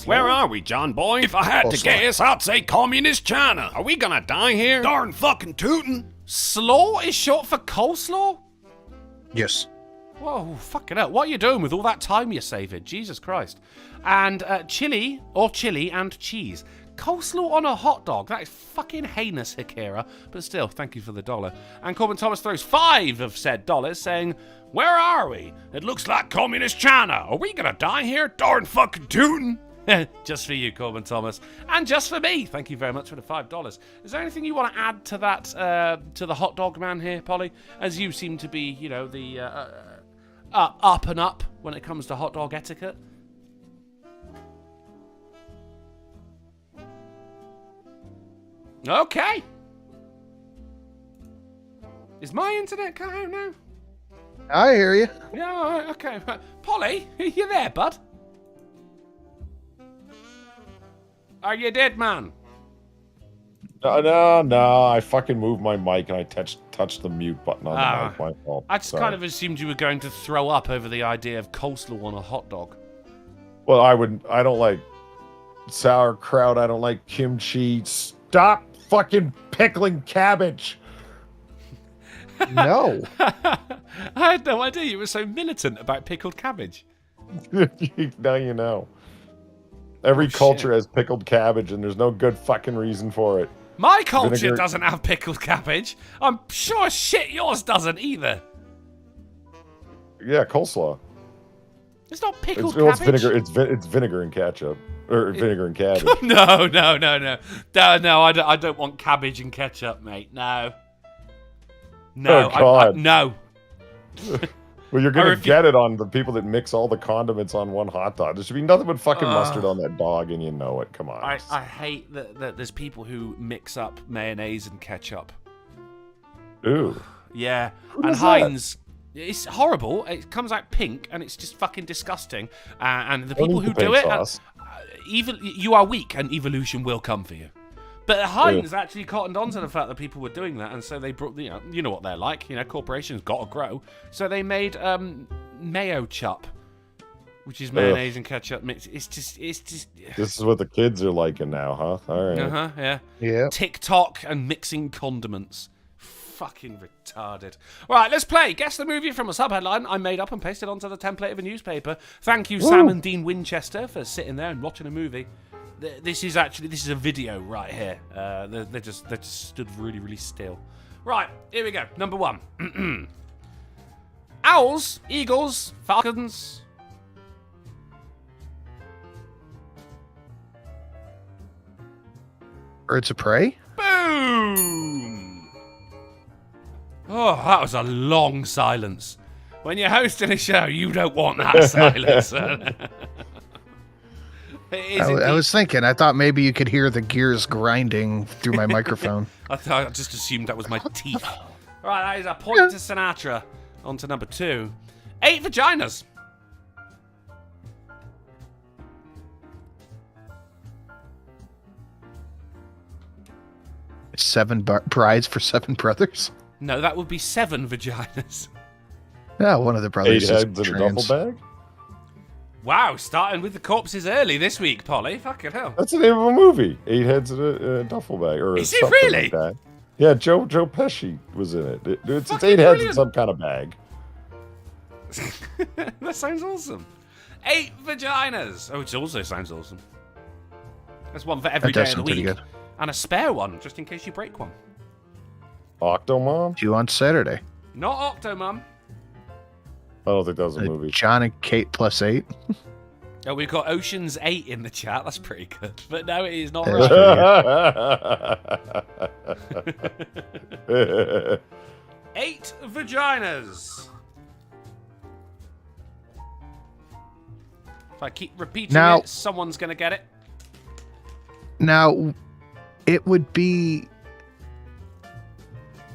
Where are we, John boy? If I had to guess, I'd say communist China. Are we gonna die here? Darn fucking tootin'. Slaw is short for coleslaw? Yes. Whoa, fucking hell. What are you doing with all that time you're saving? Jesus Christ. And chili and cheese. Coleslaw on a hot dog. That is fucking heinous, Hikira. But still, thank you for the $1. And Corbin Thomas throws 5 of said dollars, saying, "Where are we? It looks like communist China. Are we gonna die here? Darn fucking tootin'." Just for you, Corbin Thomas. And just for me. Thank you very much for the $5. Is there anything you want to add to that, to the hot dog man here, Polly? As you seem to be, you know, the up and up when it comes to hot dog etiquette. Okay. Is my internet cut out now? I hear you. Yeah, all right, okay. Polly, you there, bud? Are you dead, man? No. I fucking moved my mic and I touched the mute button on the mic. My fault. I just kind of assumed you were going to throw up over the idea of coleslaw on a hot dog. Well, I don't like sauerkraut. I don't like kimchi. Stop fucking pickling cabbage. No. I had no idea you were so militant about pickled cabbage. Now you know. Every culture has pickled cabbage, and there's no good fucking reason for it. My culture doesn't have pickled cabbage. I'm sure shit yours doesn't either. Yeah, coleslaw. It's not pickled It's cabbage. vinegar. It's vinegar and ketchup, or vinegar and cabbage. No. No, I don't want cabbage and ketchup, mate. No. No. Oh, God. No. Well, you're gonna get it on the people that mix all the condiments on one hot dog. There should be nothing but fucking mustard on that dog, and you know it. Come on. I hate that there's people who mix up mayonnaise and ketchup. Ooh. Yeah. Who And does that? Heinz. It's horrible. It comes out pink, and it's just fucking disgusting. And the people who do it, you are weak, and evolution will come for you. But Heinz actually cottoned on to the fact that people were doing that, and so they brought, you know what they're like. Corporations got to grow. So they made mayo chup, which is mayonnaise and ketchup mixed. It's just. This is what the kids are liking now, huh? All right. Yeah. Yeah. TikTok and mixing condiments. Fucking retarded. Right, let's play. Guess the movie from a subheadline I made up and pasted onto the template of a newspaper. Thank you, Sam and Dean Winchester, for sitting there and watching a movie. This is a video right here. They just stood really, really still. Right, here we go. Number 1. Owls, eagles, falcons. Birds of prey? Boom! Oh, that was a long silence. When you're hosting a show, you don't want that silence. I was thinking. I thought maybe you could hear the gears grinding through my microphone. I just assumed that was my teeth. All right, that is a point to Sinatra. On to number 2. 8 vaginas. Seven brides for 7 brothers? No, that would be 7 vaginas. Yeah, one of the brothers 8 is heads in a trans. duffel bag? Wow, starting with the corpses early this week, Polly. Fucking hell. That's the name of a movie. 8 heads in a duffel bag. Or Is it something really? Like that. Yeah, Joe Pesci was in it. It's 8 heads brilliant. in some kind of bag. That sounds awesome. 8 vaginas. Oh, it also sounds awesome. That's one for every That day does of the sound pretty week. good. And a spare one, just in case you break one. Octomom? Due on Saturday. Not Octomum. I don't think that was a movie. John and Kate plus 8. Oh, we've got Ocean's 8 in the chat. That's pretty good. But no, it is not right. 8 vaginas. If I keep repeating it, someone's going to get it. Now, it would be...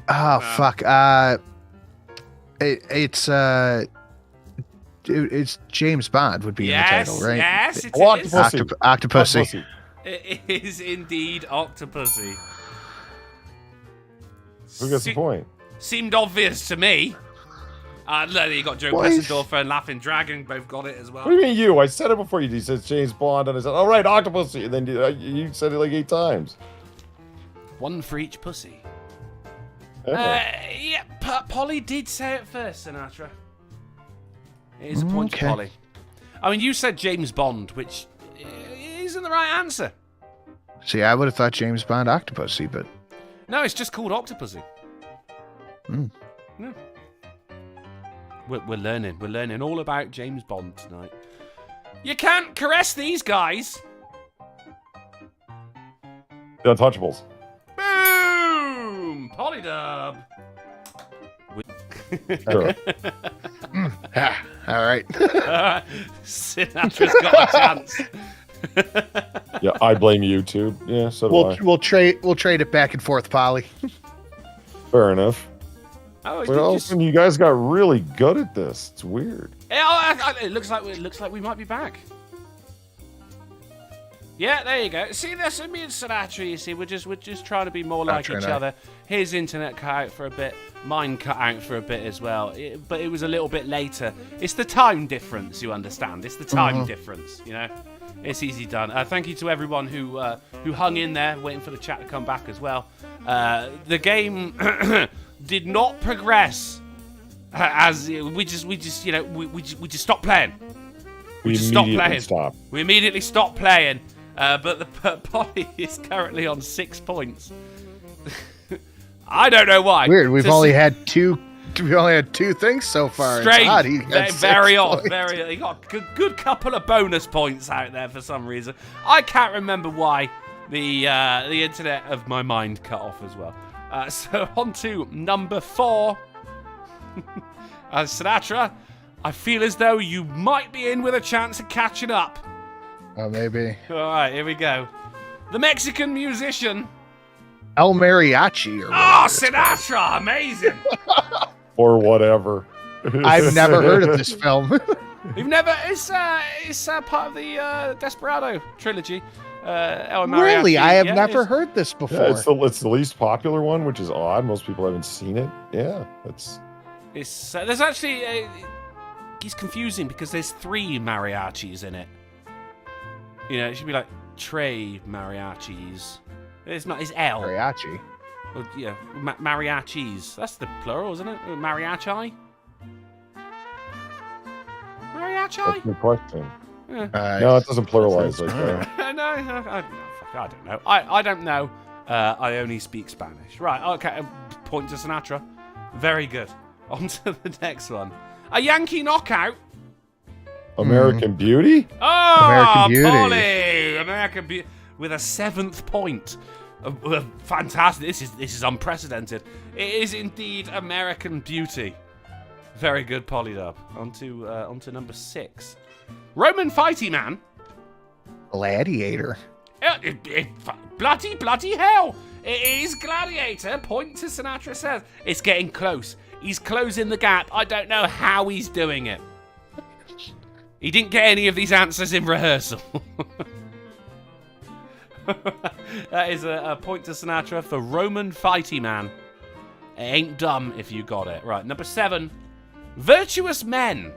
Oh, fuck. It's James Bond would be in the title, right? Yes, it is. Octopussy. It is indeed Octopussy. Who gets the point? Seemed obvious to me. You got Joe Wessendorfer and Laughing Dragon both got it as well. What do you mean you? I said it before you said James Bond, and I said, all right, Octopussy. And then you said it like 8 times. 1 for each pussy. Yeah, Polly did say it first, Sinatra. It is a point to Polly. I mean, you said James Bond, which isn't the right answer. See, I would have thought James Bond Octopussy, but... No, it's just called Octopussy. Yeah. We're learning. We're learning all about James Bond tonight. You can't caress these guys. The Untouchables. Boom! Polydub. Sure. All right. Sinatra's got a chance. Yeah, I blame YouTube. Yeah, so do I. We'll trade it back and forth, Polly. Fair enough. Oh, But all of a sudden, you guys got really good at this. It's weird. It looks like we might be back. Yeah, there you go. See, that's me and Sinatra. You see, we're just trying to be more like each other. His internet cut out for a bit, mine cut out for a bit as well. But it was a little bit later. It's the time difference, you understand? It's the time difference, you know. It's easy done. Thank you to everyone who hung in there, waiting for the chat to come back as well. The game did not progress as we just stopped playing. We just stopped playing. We immediately stopped playing. But the Polly is currently on 6 points. I don't know why. Weird. We've only had two things so far. Strange. Odd. He had very 6 odd. points. He got a good couple of bonus points out there for some reason. I can't remember why. The internet of my mind cut off as well. So on to number 4. Sinatra, I feel as though you might be in with a chance of catching up. Oh, maybe. All right, here we go. The Mexican musician. El Mariachi. Sinatra! Amazing! Or whatever. I've never heard of this film. You've never? It's part of the Desperado trilogy. El Mariachi. Really? I have never heard this before. Yeah, it's the least popular one, which is odd. Most people haven't seen it. Yeah, It's there's actually it's confusing because there's 3 mariachis in it. You know, it should be like Trey mariachis. It's not. It's L. Mariachi. Well, yeah, mariachis. That's the plural, isn't it? Mariachi. Mariachi. that's a good question. Yeah. No, it doesn't pluralize like that. No, I don't know. I don't know. I only speak Spanish. Right. Okay. Point to Sinatra. Very good. On to the next one. A Yankee knockout. American Beauty? Oh, American Beauty. Polly! American Beauty with a 7th point. Fantastic. This is unprecedented. It is indeed American Beauty. Very good, Polydub. On to number 6. Roman Fighty Man. Gladiator. Bloody hell! It is Gladiator. Point to Sinatra says. It's getting close. He's closing the gap. I don't know how he's doing it. He didn't get any of these answers in rehearsal. That is a point to Sinatra for Roman Fighty Man. It ain't dumb if you got it. Right, number 7. Virtuous Men.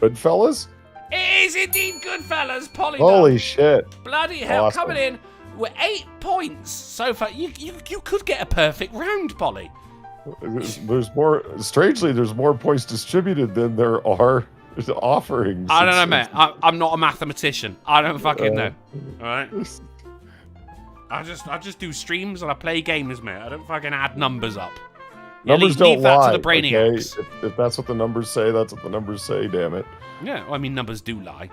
Goodfellas? It is indeed Goodfellas, Polydub. Holy shit. Bloody hell, Awesome. coming in with 8 points so far. You could get a perfect round, Polly. There's more. Strangely, there's more points distributed than there are offerings. I don't know, mate. I'm not a mathematician. I don't fucking know. All right. I just do streams and I play games, mate. I don't fucking add numbers up. Numbers don't leave that lie. to the brainiacs. Okay? If that's what the numbers say, that's what the numbers say. Damn it. Yeah, well, I mean numbers do lie.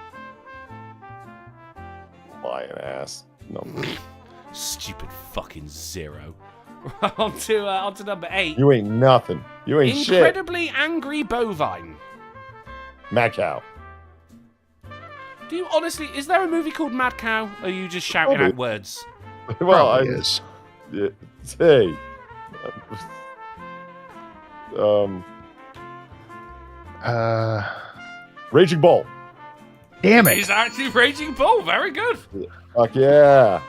Lying ass numbers. Stupid fucking 0. on to number 8. You ain't nothing. You ain't shit. Incredibly Angry Bovine. Mad Cow. Do you honestly? Is there a movie called Mad Cow? Or are you just shouting out words? Well, Probably is. Yeah, hey. Raging Bull. Damn it. He's actually Raging Bull. Very good. Fuck yeah.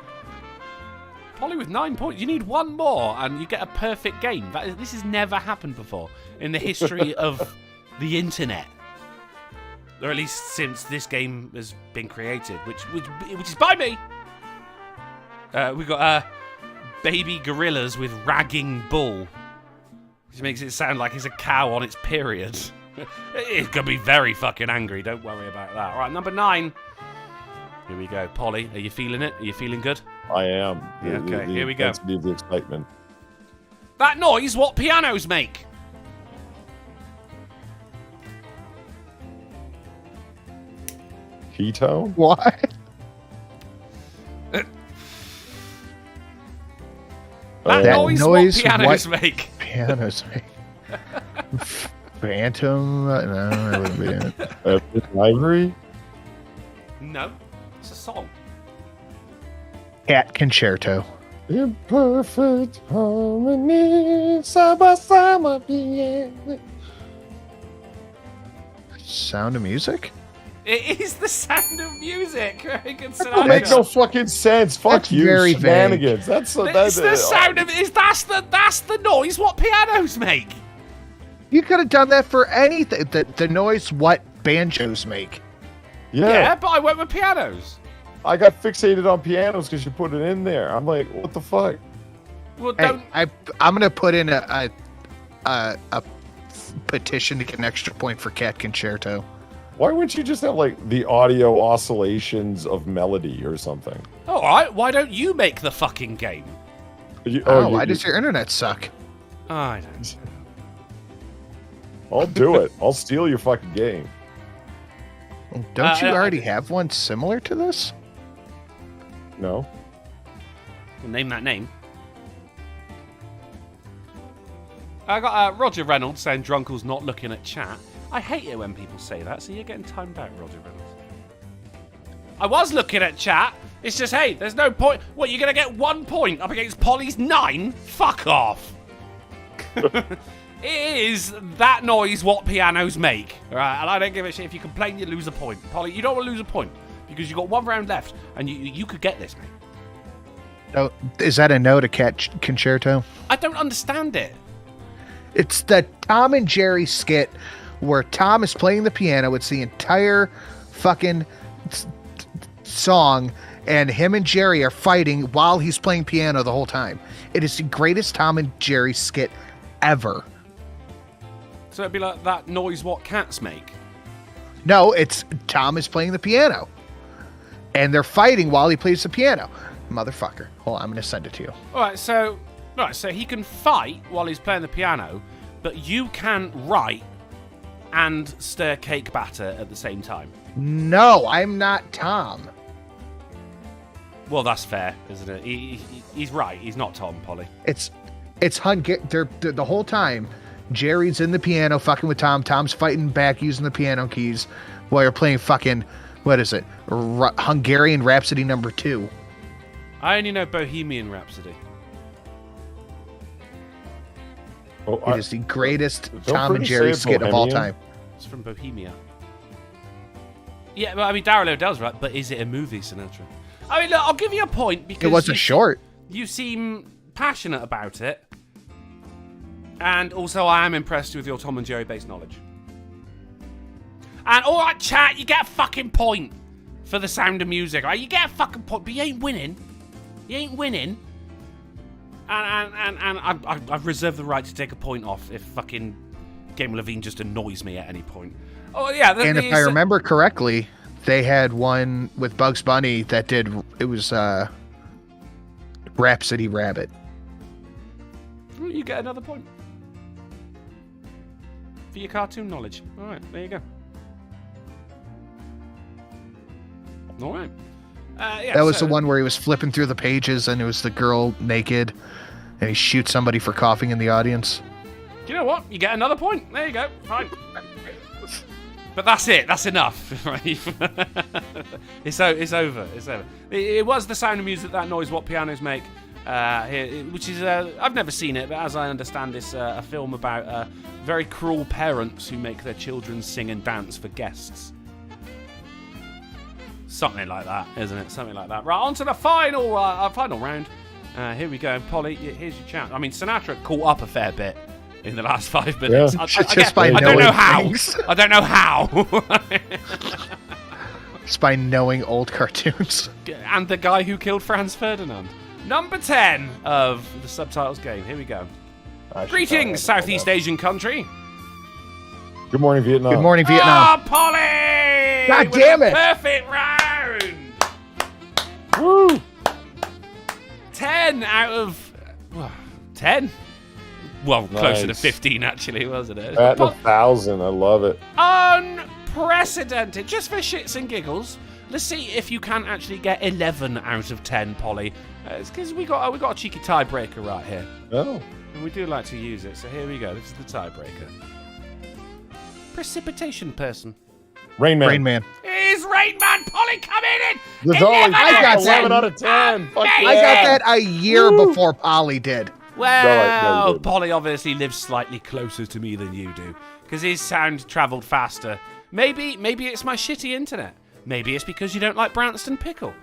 Polly with 9 points. You need one more, and you get a perfect game. This has never happened before in the history of the internet, or at least since this game has been created, which is by me. We got baby gorillas with ragging bull. Which makes it sound like it's a cow on its period. It could be very fucking angry, don't worry about that. Alright, number 9. Here we go. Polly, are you feeling it? Are you feeling good? I am. Yeah, okay, here we go. The excitement. That noise, what pianos make? Keto? What? That noise, what pianos make? Pianos make. Phantom? No, that wouldn't be it. Ivory? No, it's a song. Cat Concerto. Imperfect harmony, summer, Sound of Music? It is the Sound of Music. Very good. That makes no fucking sense. Fuck That's you, very shenanigans. That's the sound of that's the noise what pianos make. You could have done that for anything. The noise what banjos make. Yeah, but I went with pianos. I got fixated on pianos because you put it in there. I'm like, what the fuck? Well, don't. Hey, I'm gonna put in a petition to get an extra point for Cat Concerto. Why wouldn't you just have like the audio oscillations of melody or something? All right, why don't you make the fucking game? Why does your internet suck? I don't. I'll do it. I'll steal your fucking game. Don't you already have one similar to this? No. Well, name that name. I got Roger Reynolds saying Drunkle's not looking at chat. I hate it when people say that, so you're getting timed out, Roger Reynolds. I was looking at chat. It's just, hey, there's no point. What, you're going to get 1 point up against Polly's 9? Fuck off. It is that noise what pianos make. All right, and I don't give a shit. If you complain, you lose a point. Polly, you don't want to lose a point because you've got 1 round left, and you could get this, mate. Oh, is that a no to Cat Concerto? I don't understand it. It's the Tom and Jerry skit where Tom is playing the piano. It's the entire fucking song, and him and Jerry are fighting while he's playing piano the whole time. It is the greatest Tom and Jerry skit ever. So it'd be like that noise what cats make? No, it's Tom is playing the piano, and they're fighting while he plays the piano. Motherfucker. Hold on, I'm going to send it to you. All right, so he can fight while he's playing the piano, but you can write and stir cake batter at the same time. No, I'm not Tom. Well, that's fair, isn't it? He's right. He's not Tom, Polly. It's they're the whole time. Jerry's in the piano fucking with Tom. Tom's fighting back using the piano keys while you're playing fucking, what is it? Hungarian Rhapsody number 2. I only know Bohemian Rhapsody. It is the greatest Tom and Jerry skit of all time. It's from Bohemia. Yeah, but I mean, Daryl O'Dell's right, but is it a movie, Sinatra? I mean, look, I'll give you a point because it was a short. You seem passionate about it, and also I am impressed with your Tom and Jerry based knowledge. And all right, chat, you get a fucking point for the Sound of Music, right? You get a fucking point, but you ain't winning. You ain't winning. And I've reserved the right to take a point off if fucking Game Levine just annoys me at any point. Oh yeah, and if I remember correctly, they had one with Bugs Bunny that it was Rhapsody Rabbit. You get another point for your cartoon knowledge. All right, there you go. All right. That was the one where he was flipping through the pages and it was the girl naked and he shoots somebody for coughing in the audience. You know what? You get another point. There you go. Fine. But that's it. That's enough. Right? It's over. It's over. It was the Sound of Music, that noise what pianos make, which is, I've never seen it, but as I understand, it's a film about very cruel parents who make their children sing and dance for guests. Something like that, isn't it? Something like that. Right, on to the final round. Here we go. Polly, here's your chance. I mean, Sinatra caught up a fair bit in the last 5 minutes. Yeah. I don't know how. I don't know how. Just by knowing old cartoons. And the guy who killed Franz Ferdinand. Number 10 of the subtitles game. Here we go. Greetings, Southeast Asian country. Good morning, Vietnam. Good morning, Vietnam. Oh, Polly! God damn it. Perfect round. Woo! 10 out of 10. Well, closer to Nice. 15, actually, wasn't it? At 1,000. I love it. Unprecedented. Just for shits and giggles, let's see if you can actually get 11 out of 10, Polly. It's because we got a cheeky tiebreaker right here. Oh. And we do like to use it, so here we go. This is the tiebreaker. Precipitation person. Rain Man. Rain Man. Is Rain Man Polly coming in? There's always I got 11 that. out of 10. Fuck Amazing. yeah. I got that a year before Polly did. Well, No, I didn't. Polly obviously lives slightly closer to me than you do, because his sound travelled faster. Maybe it's my shitty internet. Maybe it's because you don't like Branston Pickle.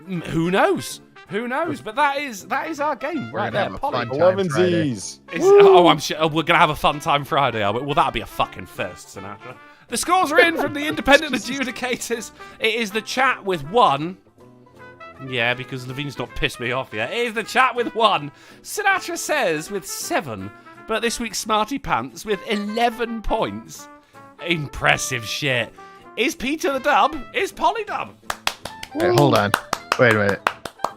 Who knows? Who knows? But that is our game right there, have a Polly. fun 11 Friday. Z's. I'm sure we're gonna have a fun time Friday, are we? Well, that'll be a fucking first, Sinatra. The scores are in from the independent adjudicators. It is the chat with 1. Yeah, because Levine's not pissed me off yet. It is the chat with 1. Sinatra says with 7. But this week's Smarty Pants with 11 points. Impressive shit. Is Peter the dub? Is Polly dub? Hey, hold on. Wait a minute.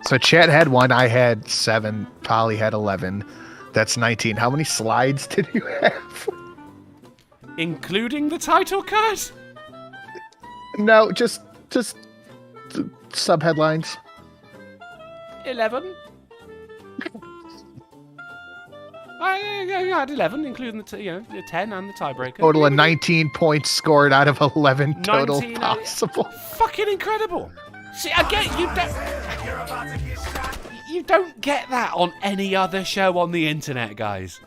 So Chet had 1, I had 7, Polly had 11. That's 19. How many slides did you have? Including the title card? No, just sub-headlines. 11. I had 11, including the 10 and the tiebreaker. Total of 19 points scored out of 11 total 19, possible. Fucking incredible. See, again, you don't get that on any other show on the internet, guys.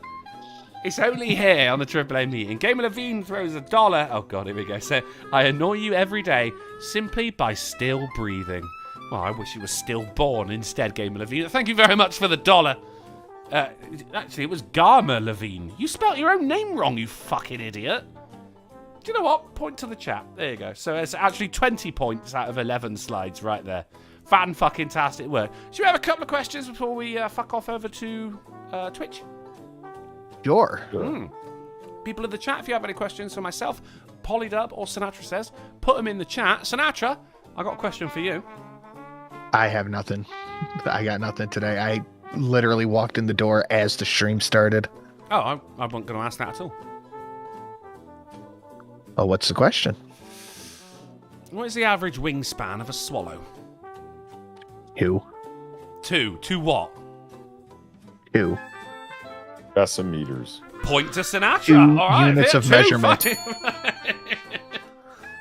It's only here on the AAA meeting. Gamer Levine throws $1. Oh god, here we go. So I annoy you every day simply by still breathing. Oh, I wish you were still born instead, Gamer Levine. Thank you very much for the $1. Actually, it was Garma Levine. You spelt your own name wrong, you fucking idiot. Do you know what? Point to the chat. There you go. So it's actually 20 points out of 11 slides right there. Fan-fucking-tastic work. Should we have a couple of questions before we fuck off over to Twitch? Sure. People in the chat, if you have any questions for myself, Polydub or Sinatra says, put them in the chat. Sinatra, I got a question for you. I have nothing. I got nothing today. I literally walked in the door as the stream started. Oh, I wasn't going to ask that at all. Oh, what's the question? What is the average wingspan of a swallow? Who? 2. 2 what? Who? Decimeters. Point to Sinatra. 2 All right, units of 2, measurement.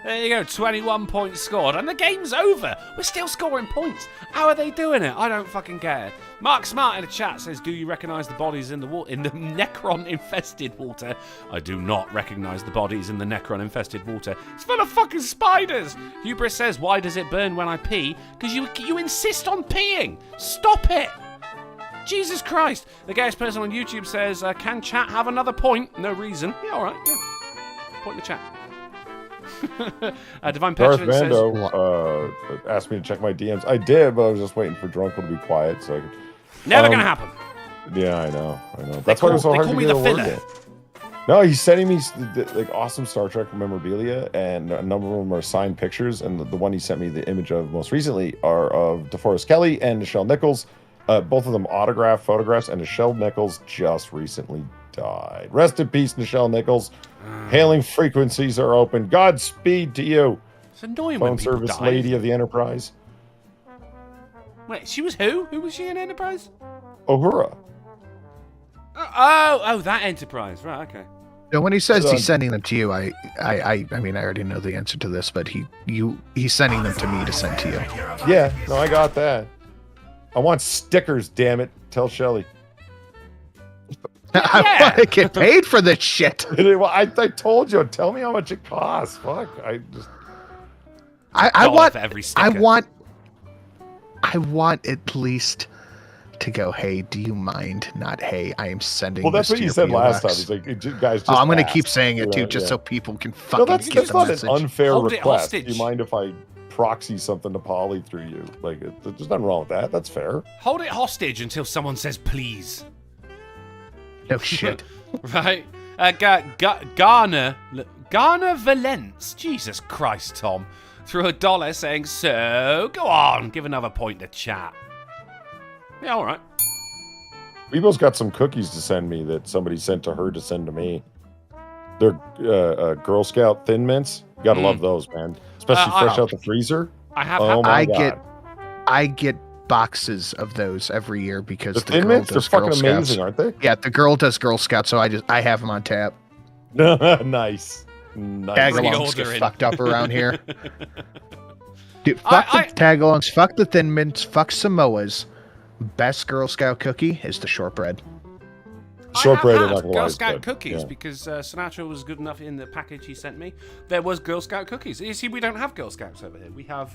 There you go, 21 points scored, and the game's over. We're still scoring points. How are they doing it? I don't fucking care. Mark Smart in the chat says, do you recognise the bodies in the Necron-infested water? I do not recognise the bodies in the Necron-infested water. It's full of fucking spiders. Hubris says, why does it burn when I pee? Because you insist on peeing. Stop it. Jesus Christ. The gayest person on YouTube says, can chat have another point? No reason. Yeah, all right. Yeah. Point in the chat. Divine Darth Petulant says... Vando asked me to check my DMs. I did, but I was just waiting for Drunken to be quiet so I could... Never gonna happen. Yeah, I know. That's why it was so hard to call me get the a word filler. in. No, he's sending me like awesome Star Trek memorabilia, and a number of them are signed pictures. And the one he sent me the image of most recently are of DeForest Kelley and Nichelle Nichols. Both of them autographed photographs, and Nichelle Nichols just recently died. Rest in peace, Nichelle Nichols. Hailing frequencies are open. Godspeed to you. It's annoying Phone when people service die. lady of the Enterprise. Wait, she was who? Who was she in Enterprise? Uhura. Oh, that Enterprise. Right, okay. So when he says he's sending them to you, I mean, I already know the answer to this, but he's sending them to me to send to you. Yeah, no, I got that. I want stickers, damn it. Tell Shelly. I want to get paid for this shit. Well, I told you. Tell me how much it costs. Fuck. I want every sticker. I want at least to go, hey, do you mind? Not, hey, I am sending Well, that's this what to you your said last POX. time. He's like, guys, just I'm going to ask, keep saying it, too, you know, just yeah. so people can No, fucking that's get the not message. an unfair Hold it request. hostage. Do you mind if I proxy something to Polly through you. Like, there's nothing wrong with that. That's fair. Hold it hostage until someone says please. No shit. Right? Garner Valence. Jesus Christ, Tom. Threw $1 saying, so, go on, give another point to chat. Yeah, all right. Weebo's got some cookies to send me that somebody sent to her to send to me. They're Girl Scout Thin Mints. You gotta love those, man. Especially fresh out the freezer. I have. Oh my God. I get boxes of those every year because The the Thin girl Mints, they're does Girl fucking Scouts. amazing, aren't they? Yeah, the girl does Girl Scouts, so I have them on tap. Nice. Tagalongs get Reordering. fucked up around here. Dude, fuck the tagalongs, fuck the Thin Mints, fuck Samoas. Best Girl Scout cookie is the shortbread. Shortbread, I I'm have not gonna had lie, Girl is Scout good. cookies Yeah. because Sinatra was good enough in the package he sent me. There was Girl Scout cookies. You see, we don't have Girl Scouts over here. We have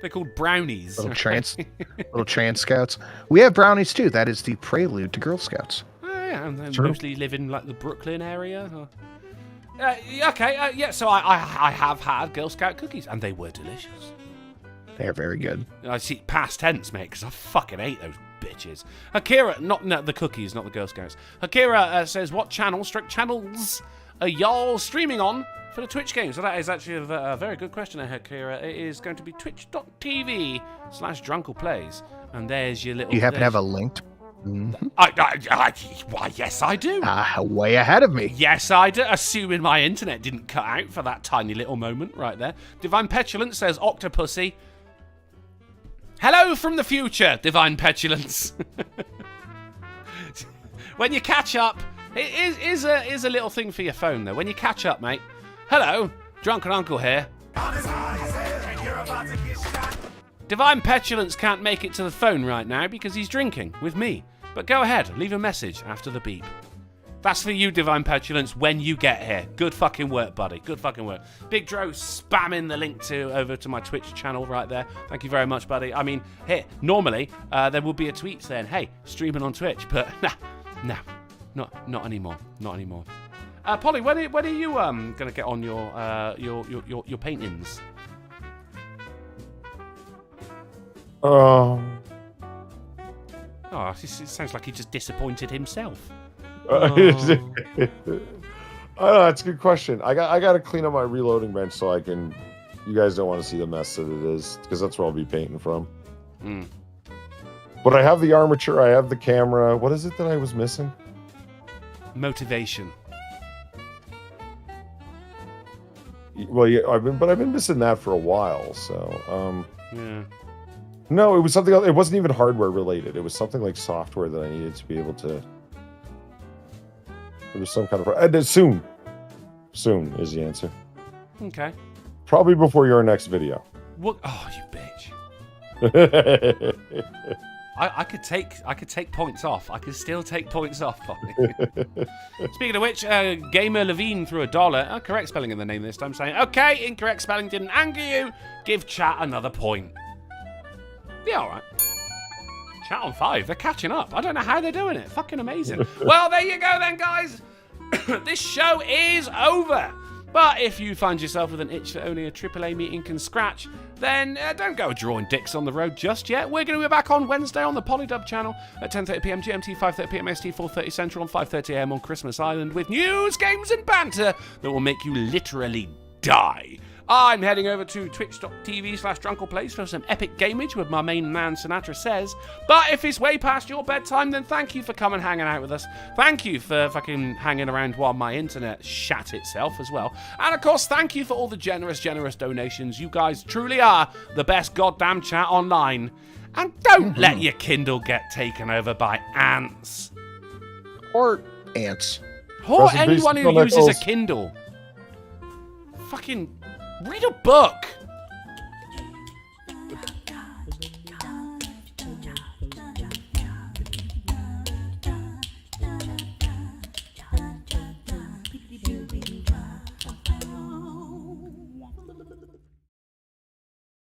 they're called brownies. Little trans scouts. We have brownies too. That is the prelude to Girl Scouts. Oh, yeah, and they True. mostly live in like the Brooklyn area. Yeah. So I have had Girl Scout cookies, and they were delicious. They're very good. I see past tense, mate, because I fucking ate those bitches. Akira, not the cookies, not the Girl Scouts. Akira says, what channels are y'all streaming on for the Twitch game? So that is actually a very good question, Akira. It is going to be twitch.tv/drunkleplays. And there's your little... You happen to have a link? Mm-hmm. Why, yes, I do. Way ahead of me. Yes, I do. Assuming my internet didn't cut out for that tiny little moment right there. Divine Petulance says, Octopussy. Hello from the future, Divine Petulance. When you catch up, it is a little thing for your phone, though. When you catch up, mate. Hello, Drunken Uncle here. Divine Petulance can't make it to the phone right now because he's drinking with me. But go ahead, leave a message after the beep. That's for you, Divine Petulance, when you get here. Good fucking work, buddy. Good fucking work. Big Dro spamming the link over to my Twitch channel right there. Thank you very much, buddy. I mean, here, normally, there would be a tweet saying, hey, streaming on Twitch. But, no, not anymore. Not anymore. Polly, when are you going to get on your paintings? Oh, it sounds like he just disappointed himself. I don't know. It's a good question. I got to clean up my reloading bench so I can. You guys don't want to see the mess that it is because that's where I'll be painting from. But I have the armature. I have the camera. What is it that I was missing? Motivation. Well, yeah, I've been missing that for a while. So, Yeah. no, it was something else. It wasn't even hardware related. It was something like software that I needed to be able to. It was some kind of soon. Soon is the answer. Okay. Probably before your next video. What? Oh, you bitch. I could take points off. I could still take points off, Polly. Speaking of which, Gamer Levine threw $1. Correct spelling in the name this time, saying, okay, incorrect spelling didn't anger you. Give chat another point. Yeah, all right. Chat on 5. They're catching up. I don't know how they're doing it. Fucking amazing. Well, there you go then, guys. This show is over. But if you find yourself with an itch that only a AAA meeting can scratch, then don't go drawing dicks on the road just yet. We're going to be back on Wednesday on the Polydub channel at 10:30pm GMT, 5:30pm ST, 4:30 Central, and 5:30am on Christmas Island with news, games, and banter that will make you literally die. I'm heading over to twitch.tv/drunkleplays for some epic gameage with my main man Sinatra Says. But if it's way past your bedtime, then thank you for coming hanging out with us. Thank you for fucking hanging around while my internet shat itself as well. And of course, thank you for all the generous donations. You guys truly are the best goddamn chat online. And don't let your Kindle get taken over by ants. Or ants. Or anyone who uses a Kindle. Fucking read a book.